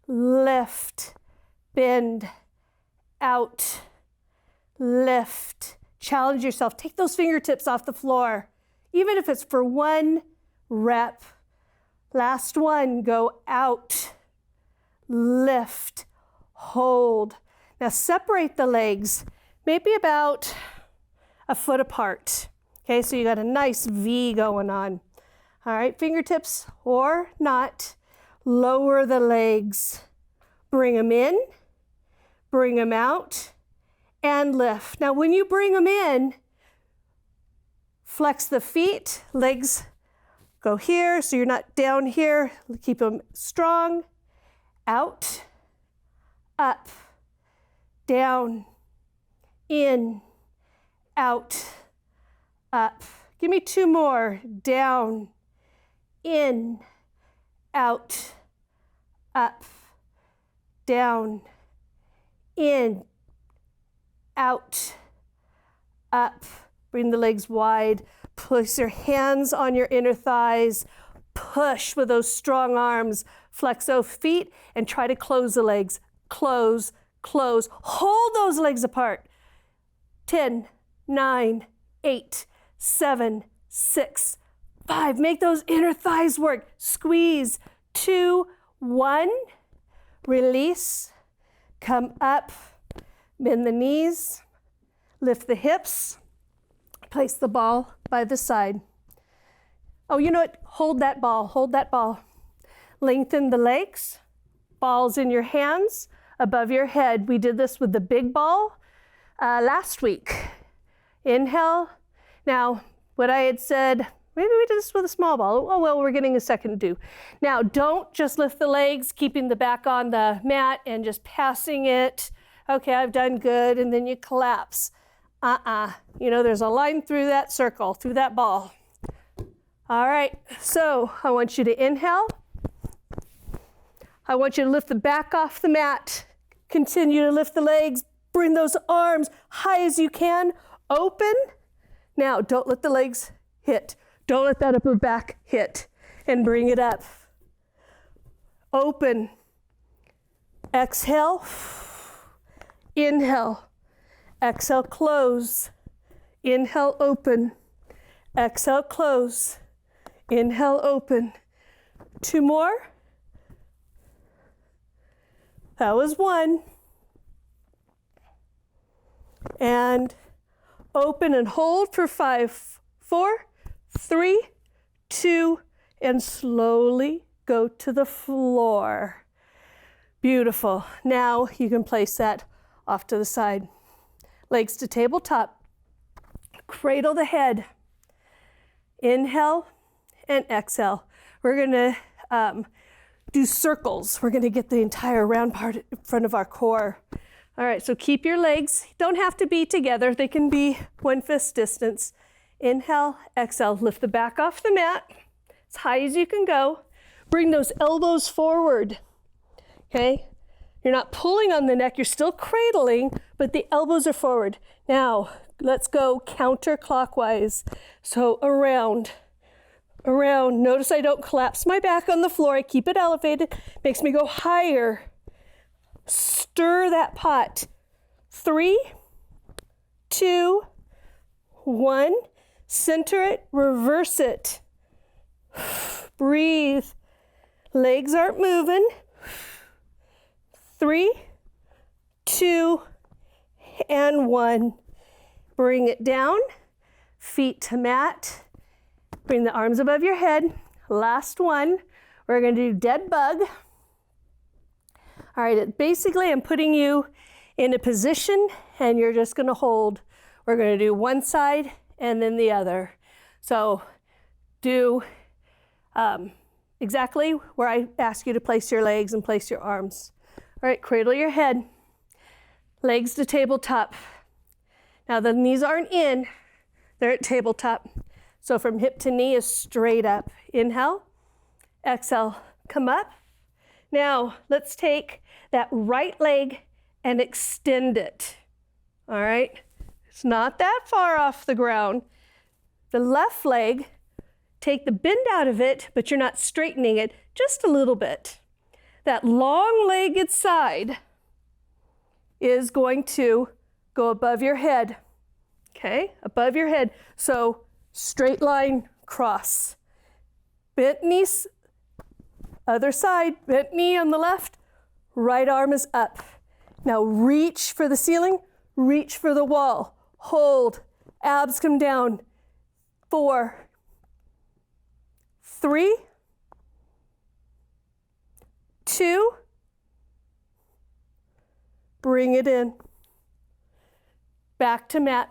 Lift. Bend, out, lift. Challenge yourself. Take those fingertips off the floor, even if it's for 1 rep. Last one, go out, lift, hold. Now separate the legs, maybe about a foot apart. Okay, so you got a nice V going on. All right, fingertips or not. Lower the legs. Bring them in. Bring them out and lift. Now when you bring them in, flex the feet, legs go here so you're not down here. Keep them strong. Out, up, down, in, out, up. Give me 2 more. Down, in, out, up, down, in, out, up. Bring the legs wide. Place your hands on your inner thighs. Push with those strong arms. Flex those feet and try to close the legs. Close, close. Hold those legs apart. 10, 9, 8, 7, 6, 5. Make those inner thighs work. Squeeze. 2, 1. Release. Come up, bend the knees, lift the hips, place the ball by the side. Oh, you know what? Hold that ball, hold that ball. Lengthen the legs, balls in your hands, above your head. We did this with the big ball last week. Inhale. Now, what I had said, maybe we did this with a small ball. Oh, well, we're getting a second to do. Now, don't just lift the legs, keeping the back on the mat and just passing it. Okay, I've done good, and then you collapse. You know, there's a line through that circle, through that ball. All right, so I want you to inhale. I want you to lift the back off the mat. Continue to lift the legs. Bring those arms high as you can. Open. Now, don't let the legs hit. Don't let that upper back hit. And bring it up. Open. Exhale. Inhale. Exhale, close. Inhale, open. Exhale, close. Inhale, open. 2 more. That was 1. And open and hold for 5, 4, 3, 2, and slowly go to the floor. Beautiful. Now you can place that off to the side. Legs to tabletop. Cradle the head. Inhale and exhale. we're gonna do circles. We're gonna get the entire round part in front of our core. All right, so keep your legs, don't have to be together. They can be 1 fist distance. Inhale, exhale, lift the back off the mat as high as you can go. Bring those elbows forward, okay? You're not pulling on the neck, you're still cradling, but the elbows are forward. Now, let's go counterclockwise. So around. Notice I don't collapse my back on the floor. I keep it elevated. Makes me go higher. Stir that pot. 3, 2, 1. Center it, reverse it. Breathe. Legs aren't moving. 3, 2, and 1. Bring it down. Feet to mat. Bring the arms above your head. Last one. We're going to do dead bug. All right, basically I'm putting you in a position and you're just going to hold. We're going to do one side and then the other. So do exactly where I ask you to place your legs and place your arms. All right, cradle your head. Legs to tabletop. Now the knees aren't in, they're at tabletop. So from hip to knee is straight up. Inhale, exhale, come up. Now let's take that right leg and extend it. All right, it's not that far off the ground. The left leg, take the bend out of it, but you're not straightening it, just a little bit. That long-legged side is going to go above your head, okay? Above your head. So straight line, cross. Bent knees, other side, bent knee on the left, right arm is up. Now reach for the ceiling, reach for the wall. Hold, abs come down. 4, 3, 2, bring it in. Back to mat.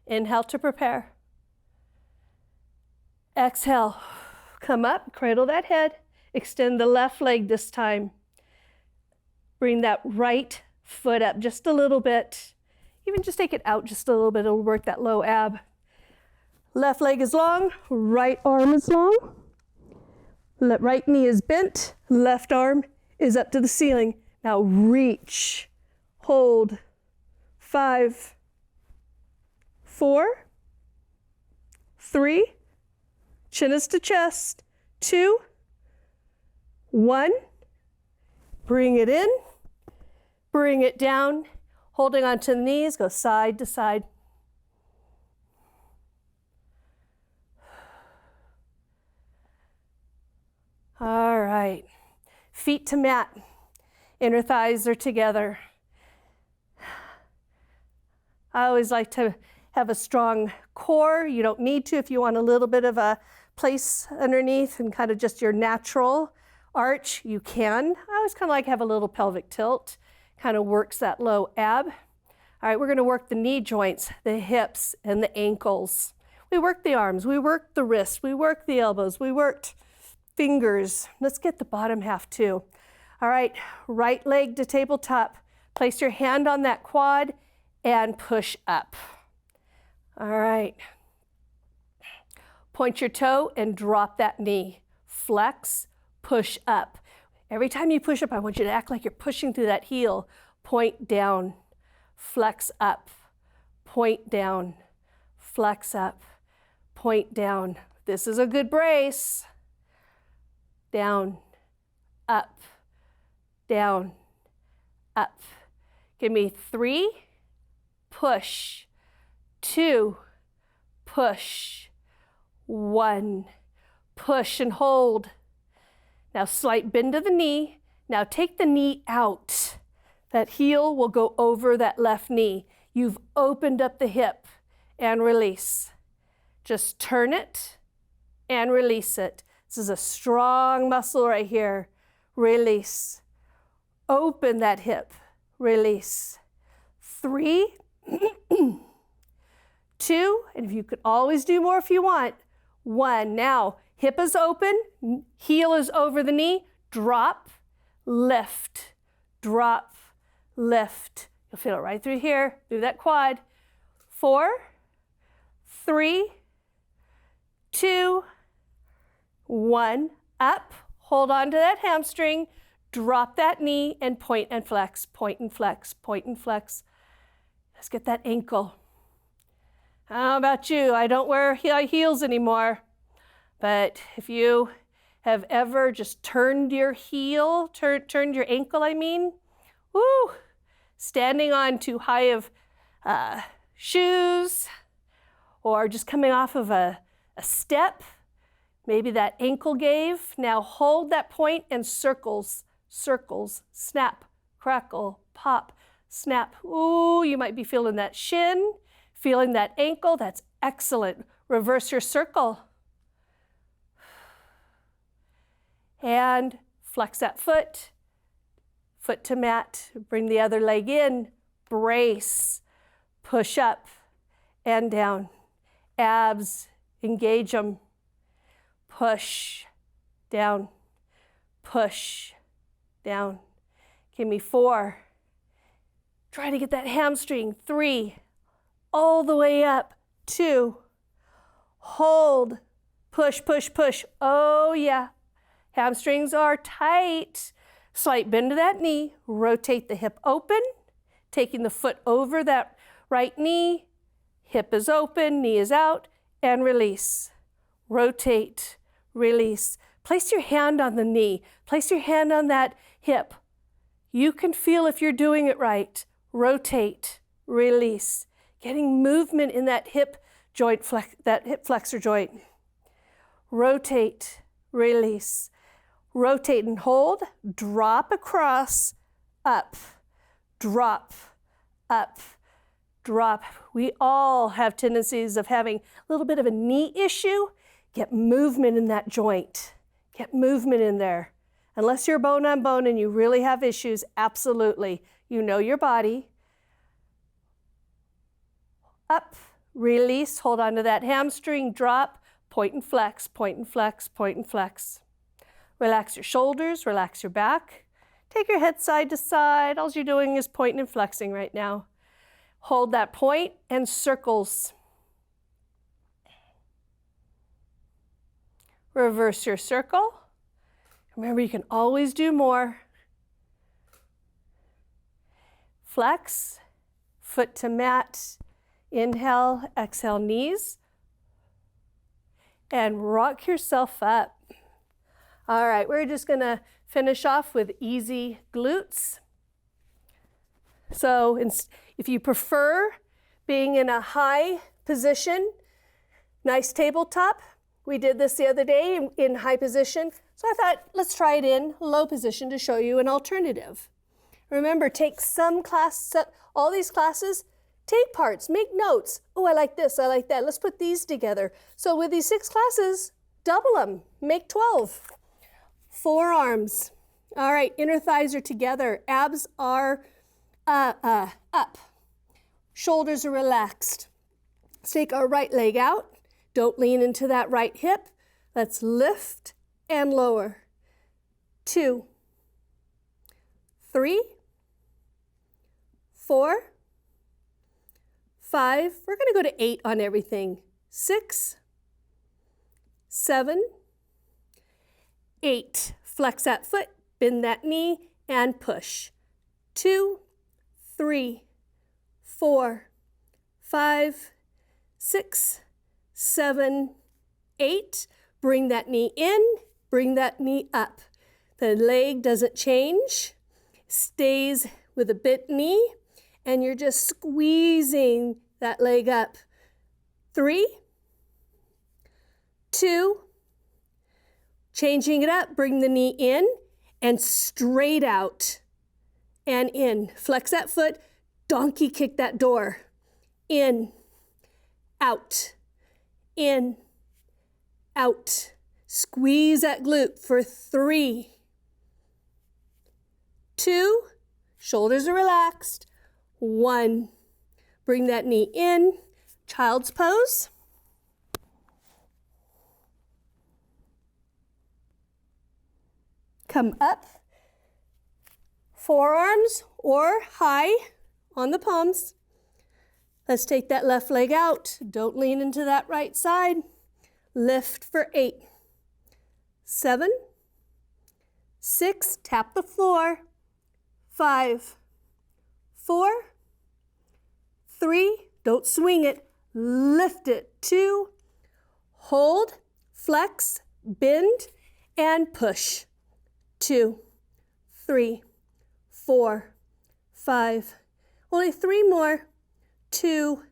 Inhale to prepare. Exhale, come up, cradle that head. Extend the left leg this time. Bring that right foot up just a little bit. Even just take it out just a little bit, it'll work that low ab. Left leg is long, right arm is long. Right knee is bent, left arm is up to the ceiling. Now reach, hold. 5, 4, 3, chin is to chest. 2, 1, bring it in, bring it down, holding onto the knees, go side to side. All right, feet to mat, inner thighs are together. I always like to have a strong core. You don't need to if you want a little bit of a place underneath and kind of just your natural arch, you can. I always kind of like to have a little pelvic tilt, kind of works that low ab. All right, we're going to work the knee joints, the hips, and the ankles. We worked the arms, we worked the wrists, we worked the elbows, we worked fingers. Let's get the bottom half too. All right, right leg to tabletop. Place your hand on that quad and push up. All right. Point your toe and drop that knee. Flex, push up. Every time you push up, I want you to act like you're pushing through that heel. Point down, flex up, point down, flex up, point down. This is a good brace. Down, up, down, up. Give me 3, push, 2, push, 1, push and hold. Now slight bend of the knee. Now take the knee out. That heel will go over that left knee. You've opened up the hip and release. Just turn it and release it. This is a strong muscle right here. Release. Open that hip. Release. 3, 2, and if you could always do more if you want. 1. Now Hip is open, heel is over the knee, drop, lift, drop, lift. You'll feel it right through here, through that quad. 4, 3, 2, 1, up. Hold on to that hamstring, drop that knee, and point and flex, point and flex, point and flex. Let's get that ankle. How about you? I don't wear high heels anymore, but if you have ever just turned your heel, turned your ankle, I mean, woo, standing on too high of shoes, or just coming off of a step, maybe that ankle gave. Now hold that point and circles, circles, snap, crackle, pop, snap. Ooh, you might be feeling that shin, feeling that ankle. That's excellent. Reverse your circle. And flex that foot, foot to mat. Bring the other leg in, brace, push up and down. Abs, engage them. Push, down, push, down. Give me 4. Try to get that hamstring. 3, all the way up. 2, hold, push, push, push. Oh yeah, hamstrings are tight. Slight bend to that knee, rotate the hip open, taking the foot over that right knee. Hip is open, knee is out, and release. Rotate, release. Place your hand on the knee. Place your hand on that hip. You can feel if you're doing it right. Rotate, release. Getting movement in that hip joint, that hip flexor joint. Rotate, release. Rotate and hold. Drop across, up, drop, up, drop. We all have tendencies of having a little bit of a knee issue. Get movement in that joint. Get movement in there. Unless you're bone on bone and you really have issues, absolutely. You know your body. Up, release, hold on to that hamstring, drop, point and flex, point and flex, point and flex. Relax your shoulders, relax your back. Take your head side to side. All you're doing is pointing and flexing right now. Hold that point and circles. Reverse your circle. Remember, you can always do more. Flex, foot to mat. Inhale, exhale, knees. And rock yourself up. All right, we're just gonna finish off with easy glutes. So if you prefer being in a high position, nice tabletop. We did this the other day in high position. So I thought, let's try it in low position to show you an alternative. Remember, take some class, all these classes, take parts, make notes. Oh, I like this, I like that. Let's put these together. So with these 6 classes, double them, make 12. Forearms. All right, inner thighs are together. Abs are up. Shoulders are relaxed. Let's take our right leg out. Don't lean into that right hip. Let's lift and lower. 2, 3, 4, 5. We're going to go to 8 on everything. 6, 7, 8. Flex that foot, bend that knee, and push. 2, 3, 4, 5, 6, 7, 8. Bring that knee in, bring that knee up. The leg doesn't change, stays with a bent knee, and you're just squeezing that leg up. 3, 2, changing it up, bring the knee in and straight out and in. Flex that foot, donkey kick that door. In, out, in, out. Squeeze that glute for 3, 2, shoulders are relaxed. 1, bring that knee in, child's pose. Come up, forearms or high on the palms. Let's take that left leg out. Don't lean into that right side. Lift for 8, 7, 6, tap the floor, 5, 4, 3, don't swing it, lift it, 2, hold, flex, bend, and push, 2, 3, 4, 5, only 3 more, 2,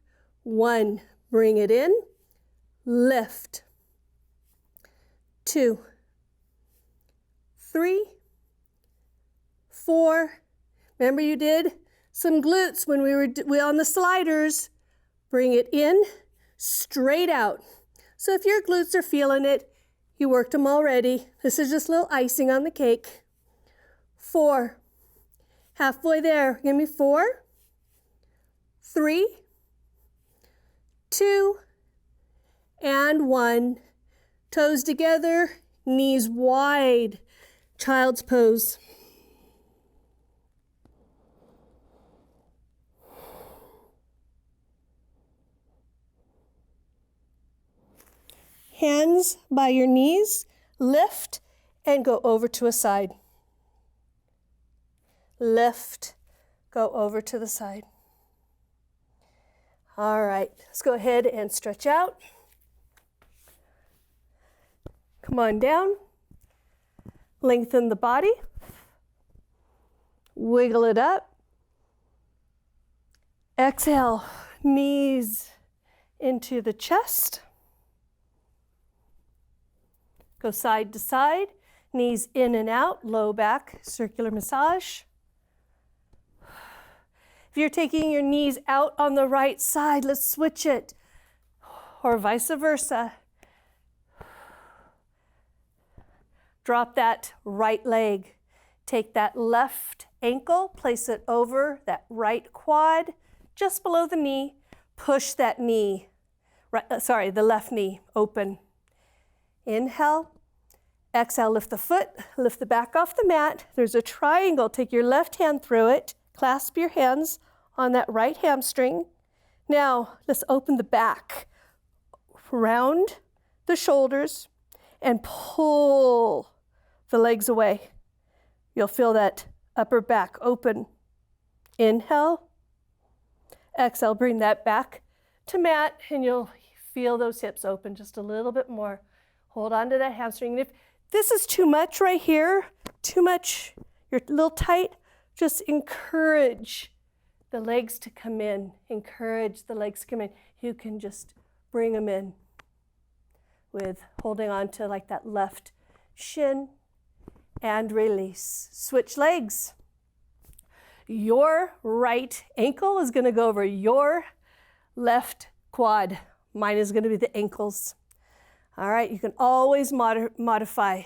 1, bring it in, lift, 2, 3, 4. Remember you did some glutes when we were on the sliders. Bring it in, straight out. So if your glutes are feeling it, you worked them already. This is just a little icing on the cake. 4, halfway there. Give me 4, 3, 2, and 1. Toes together, knees wide. Child's pose. Hands by your knees, lift and go over to a side. Lift, go over to the side. All right, let's go ahead and stretch out. Come on down. Lengthen the body. Wiggle it up. Exhale, knees into the chest. Go side to side, knees in and out, low back, circular massage. If you're taking your knees out on the right side, let's switch it, or vice versa. Drop that right leg. Take that left ankle, place it over that right quad, just below the knee. Push that knee, the left knee open. Inhale, exhale, lift the foot, lift the back off the mat. There's a triangle. Take your left hand through it. Clasp your hands on that right hamstring. Now, let's open the back. Round the shoulders and pull the legs away. You'll feel that upper back open. Inhale, exhale, bring that back to mat, and you'll feel those hips open just a little bit more. Hold on to that hamstring. And if this is too much right here, too much, you're a little tight, just encourage the legs to come in. Encourage the legs to come in. You can just bring them in with holding on to like that left shin and release. Switch legs. Your right ankle is going to go over your left quad. Mine is going to be the ankles. All right, you can always modify.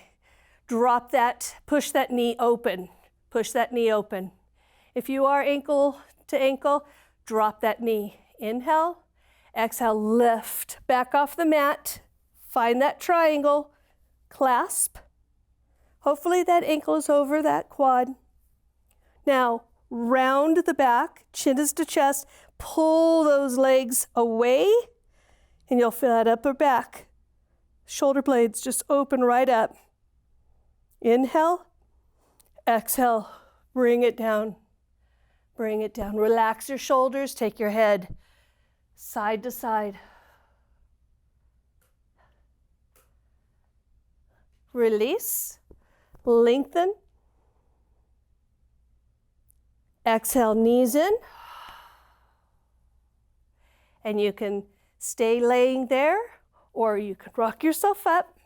Drop that, push that knee open. Push that knee open. If you are ankle to ankle, drop that knee. Inhale, exhale, lift. Back off the mat. Find that triangle. Clasp. Hopefully that ankle is over that quad. Now, round the back, chin is to chest. Pull those legs away, and you'll feel that upper back. Shoulder blades just open right up. Inhale, exhale, bring it down. Bring it down. Relax your shoulders, take your head side to side. Release, lengthen. Exhale, knees in. And you can stay laying there, or you can rock yourself up.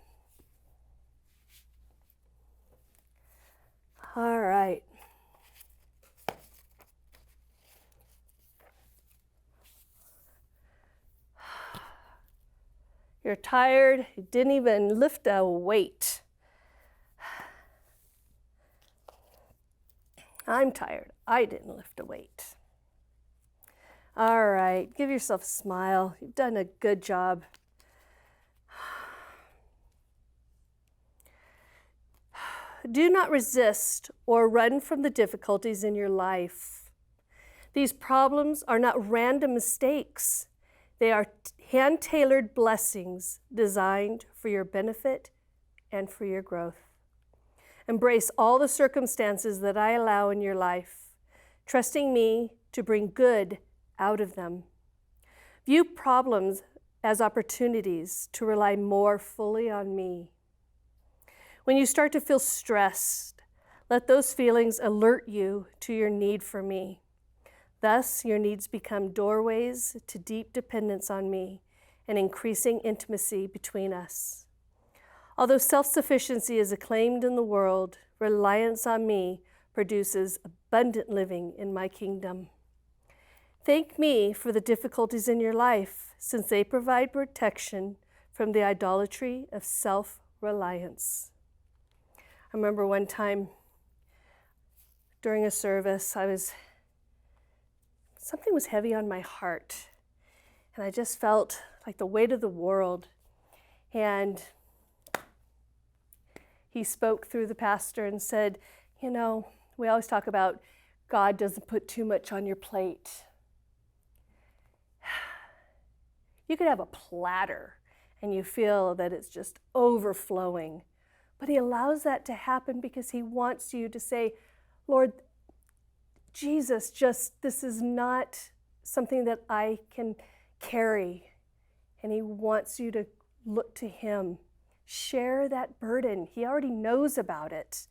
All right. You're tired, you didn't even lift a weight. I'm tired, I didn't lift a weight. All right, give yourself a smile. You've done a good job. do not resist or run from the difficulties in your life. These problems are not random mistakes. They are hand-tailored blessings designed for your benefit and for your growth. Embrace all the circumstances that I allow in your life, trusting me to bring good out of them. View problems as opportunities to rely more fully on me. When you start to feel stressed, let those feelings alert you to your need for me. Thus, your needs become doorways to deep dependence on me and increasing intimacy between us. Although self-sufficiency is acclaimed in the world, reliance on me produces abundant living in my kingdom. Thank me for the difficulties in your life, since they provide protection from the idolatry of self-reliance. I remember one time during a service, something was heavy on my heart, and I just felt like the weight of the world. And he spoke through the pastor and said, you know, we always talk about God doesn't put too much on your plate. You could have a platter and you feel that it's just overflowing, but he allows that to happen because he wants you to say, Lord, Jesus, this is not something that I can carry. And he wants you to look to him. Share that burden. He already knows about it.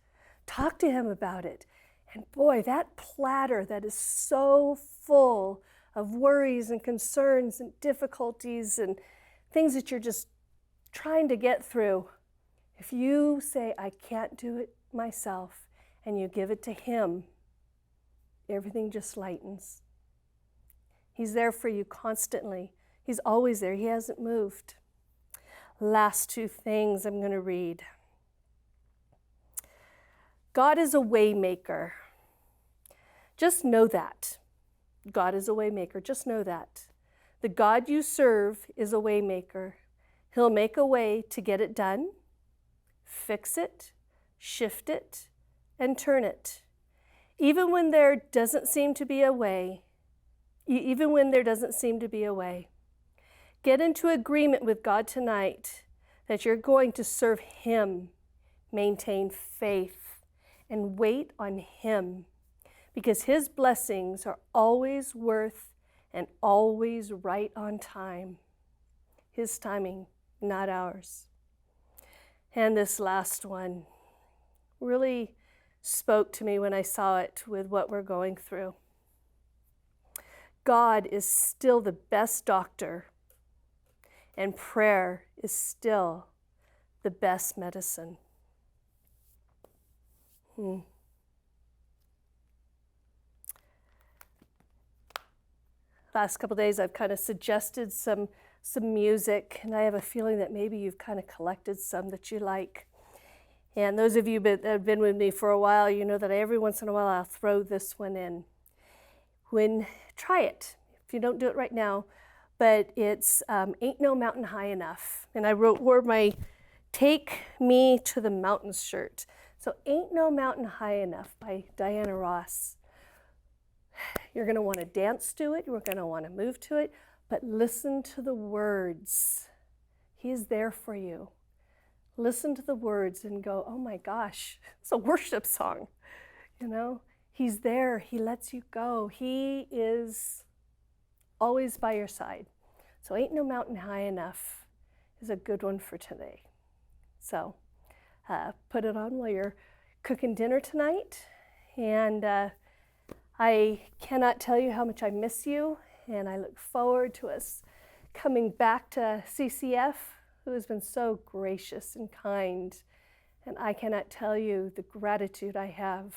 Talk to him about it. And boy, that platter that is so full of worries and concerns and difficulties and things that you're just trying to get through, if you say, I can't do it myself, and you give it to him, everything just lightens. He's there for you constantly. He's always there. He hasn't moved. Last two things I'm going to read. God is a way maker. Just know that. God is a way maker. Just know that. The God you serve is a way maker. He'll make a way to get it done, fix it, shift it, and turn it. Even when there doesn't seem to be a way, get into agreement with God tonight that you're going to serve him, maintain faith, and wait on him, because his blessings are always worth and always right on time. His timing, not ours. And this last one really spoke to me when I saw it with what we're going through. God is still the best doctor, and prayer is still the best medicine. Last couple days I've kind of suggested some music, and I have a feeling that maybe you've kind of collected some that you like. And those of you that have been with me for a while, you know that every once in a while I'll throw this one in. Try it, if you don't do it right now, but it's Ain't No Mountain High Enough. And I wore my Take Me to the Mountains shirt. So Ain't No Mountain High Enough by Diana Ross. You're going to want to dance to it. You're going to want to move to it, but listen to the words. He is there for you. Listen to the words and go, oh my gosh, it's a worship song. You know, he's there. He lets you go. He is always by your side. So Ain't No Mountain High Enough is a good one for today. So put it on while you're cooking dinner tonight. And I cannot tell you how much I miss you. And I look forward to us coming back to CCF, who has been so gracious and kind. And I cannot tell you the gratitude I have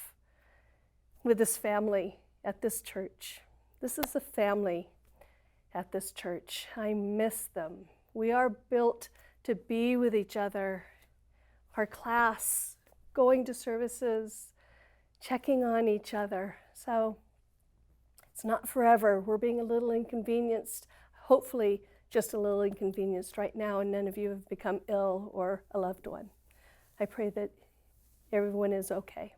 with this family at this church. This is a family at this church. I miss them. We are built to be with each other. Our class, going to services, checking on each other. So it's not forever. We're being a little inconvenienced, hopefully just a little inconvenienced right now, and none of you have become ill or a loved one. I pray that Everyone is okay.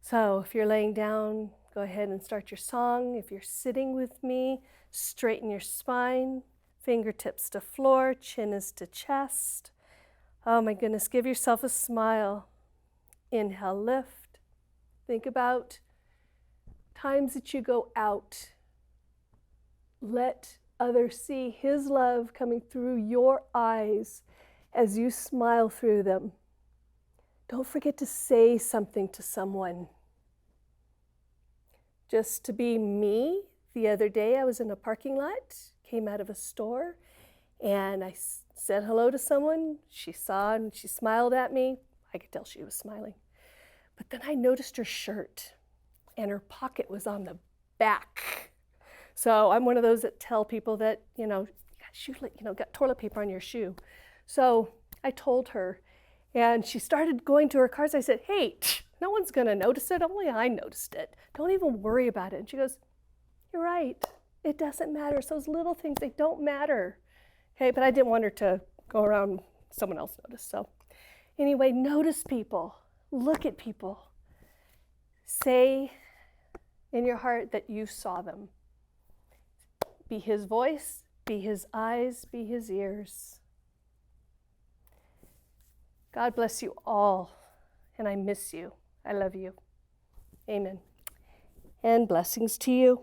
So if you're laying down, go ahead and start your song. If you're sitting with me, straighten your spine, fingertips to floor, chin is to chest. Oh my goodness, give yourself a smile. Inhale, lift. Think about times that you go out. Let others see His love coming through your eyes as you smile through them. Don't forget to say something to someone. Just to be me, the other day I was in a parking lot, came out of a store, and I said hello to someone. She saw and she smiled at me. I could tell she was smiling. But then I noticed her shirt, and her pocket was on the back. So I'm one of those that tell people that, got toilet paper on your shoe. So I told her, and she started going to her cars. I said, hey, no one's gonna notice it, only I noticed it. Don't even worry about it. And she goes, you're right, it doesn't matter. It's those little things, they don't matter. Okay, but I didn't want her to go around someone else notice. So anyway, notice people, look at people. Say in your heart that you saw them. Be His voice, be His eyes, be His ears. God bless you all, and I miss you. I love you. Amen. And blessings to you.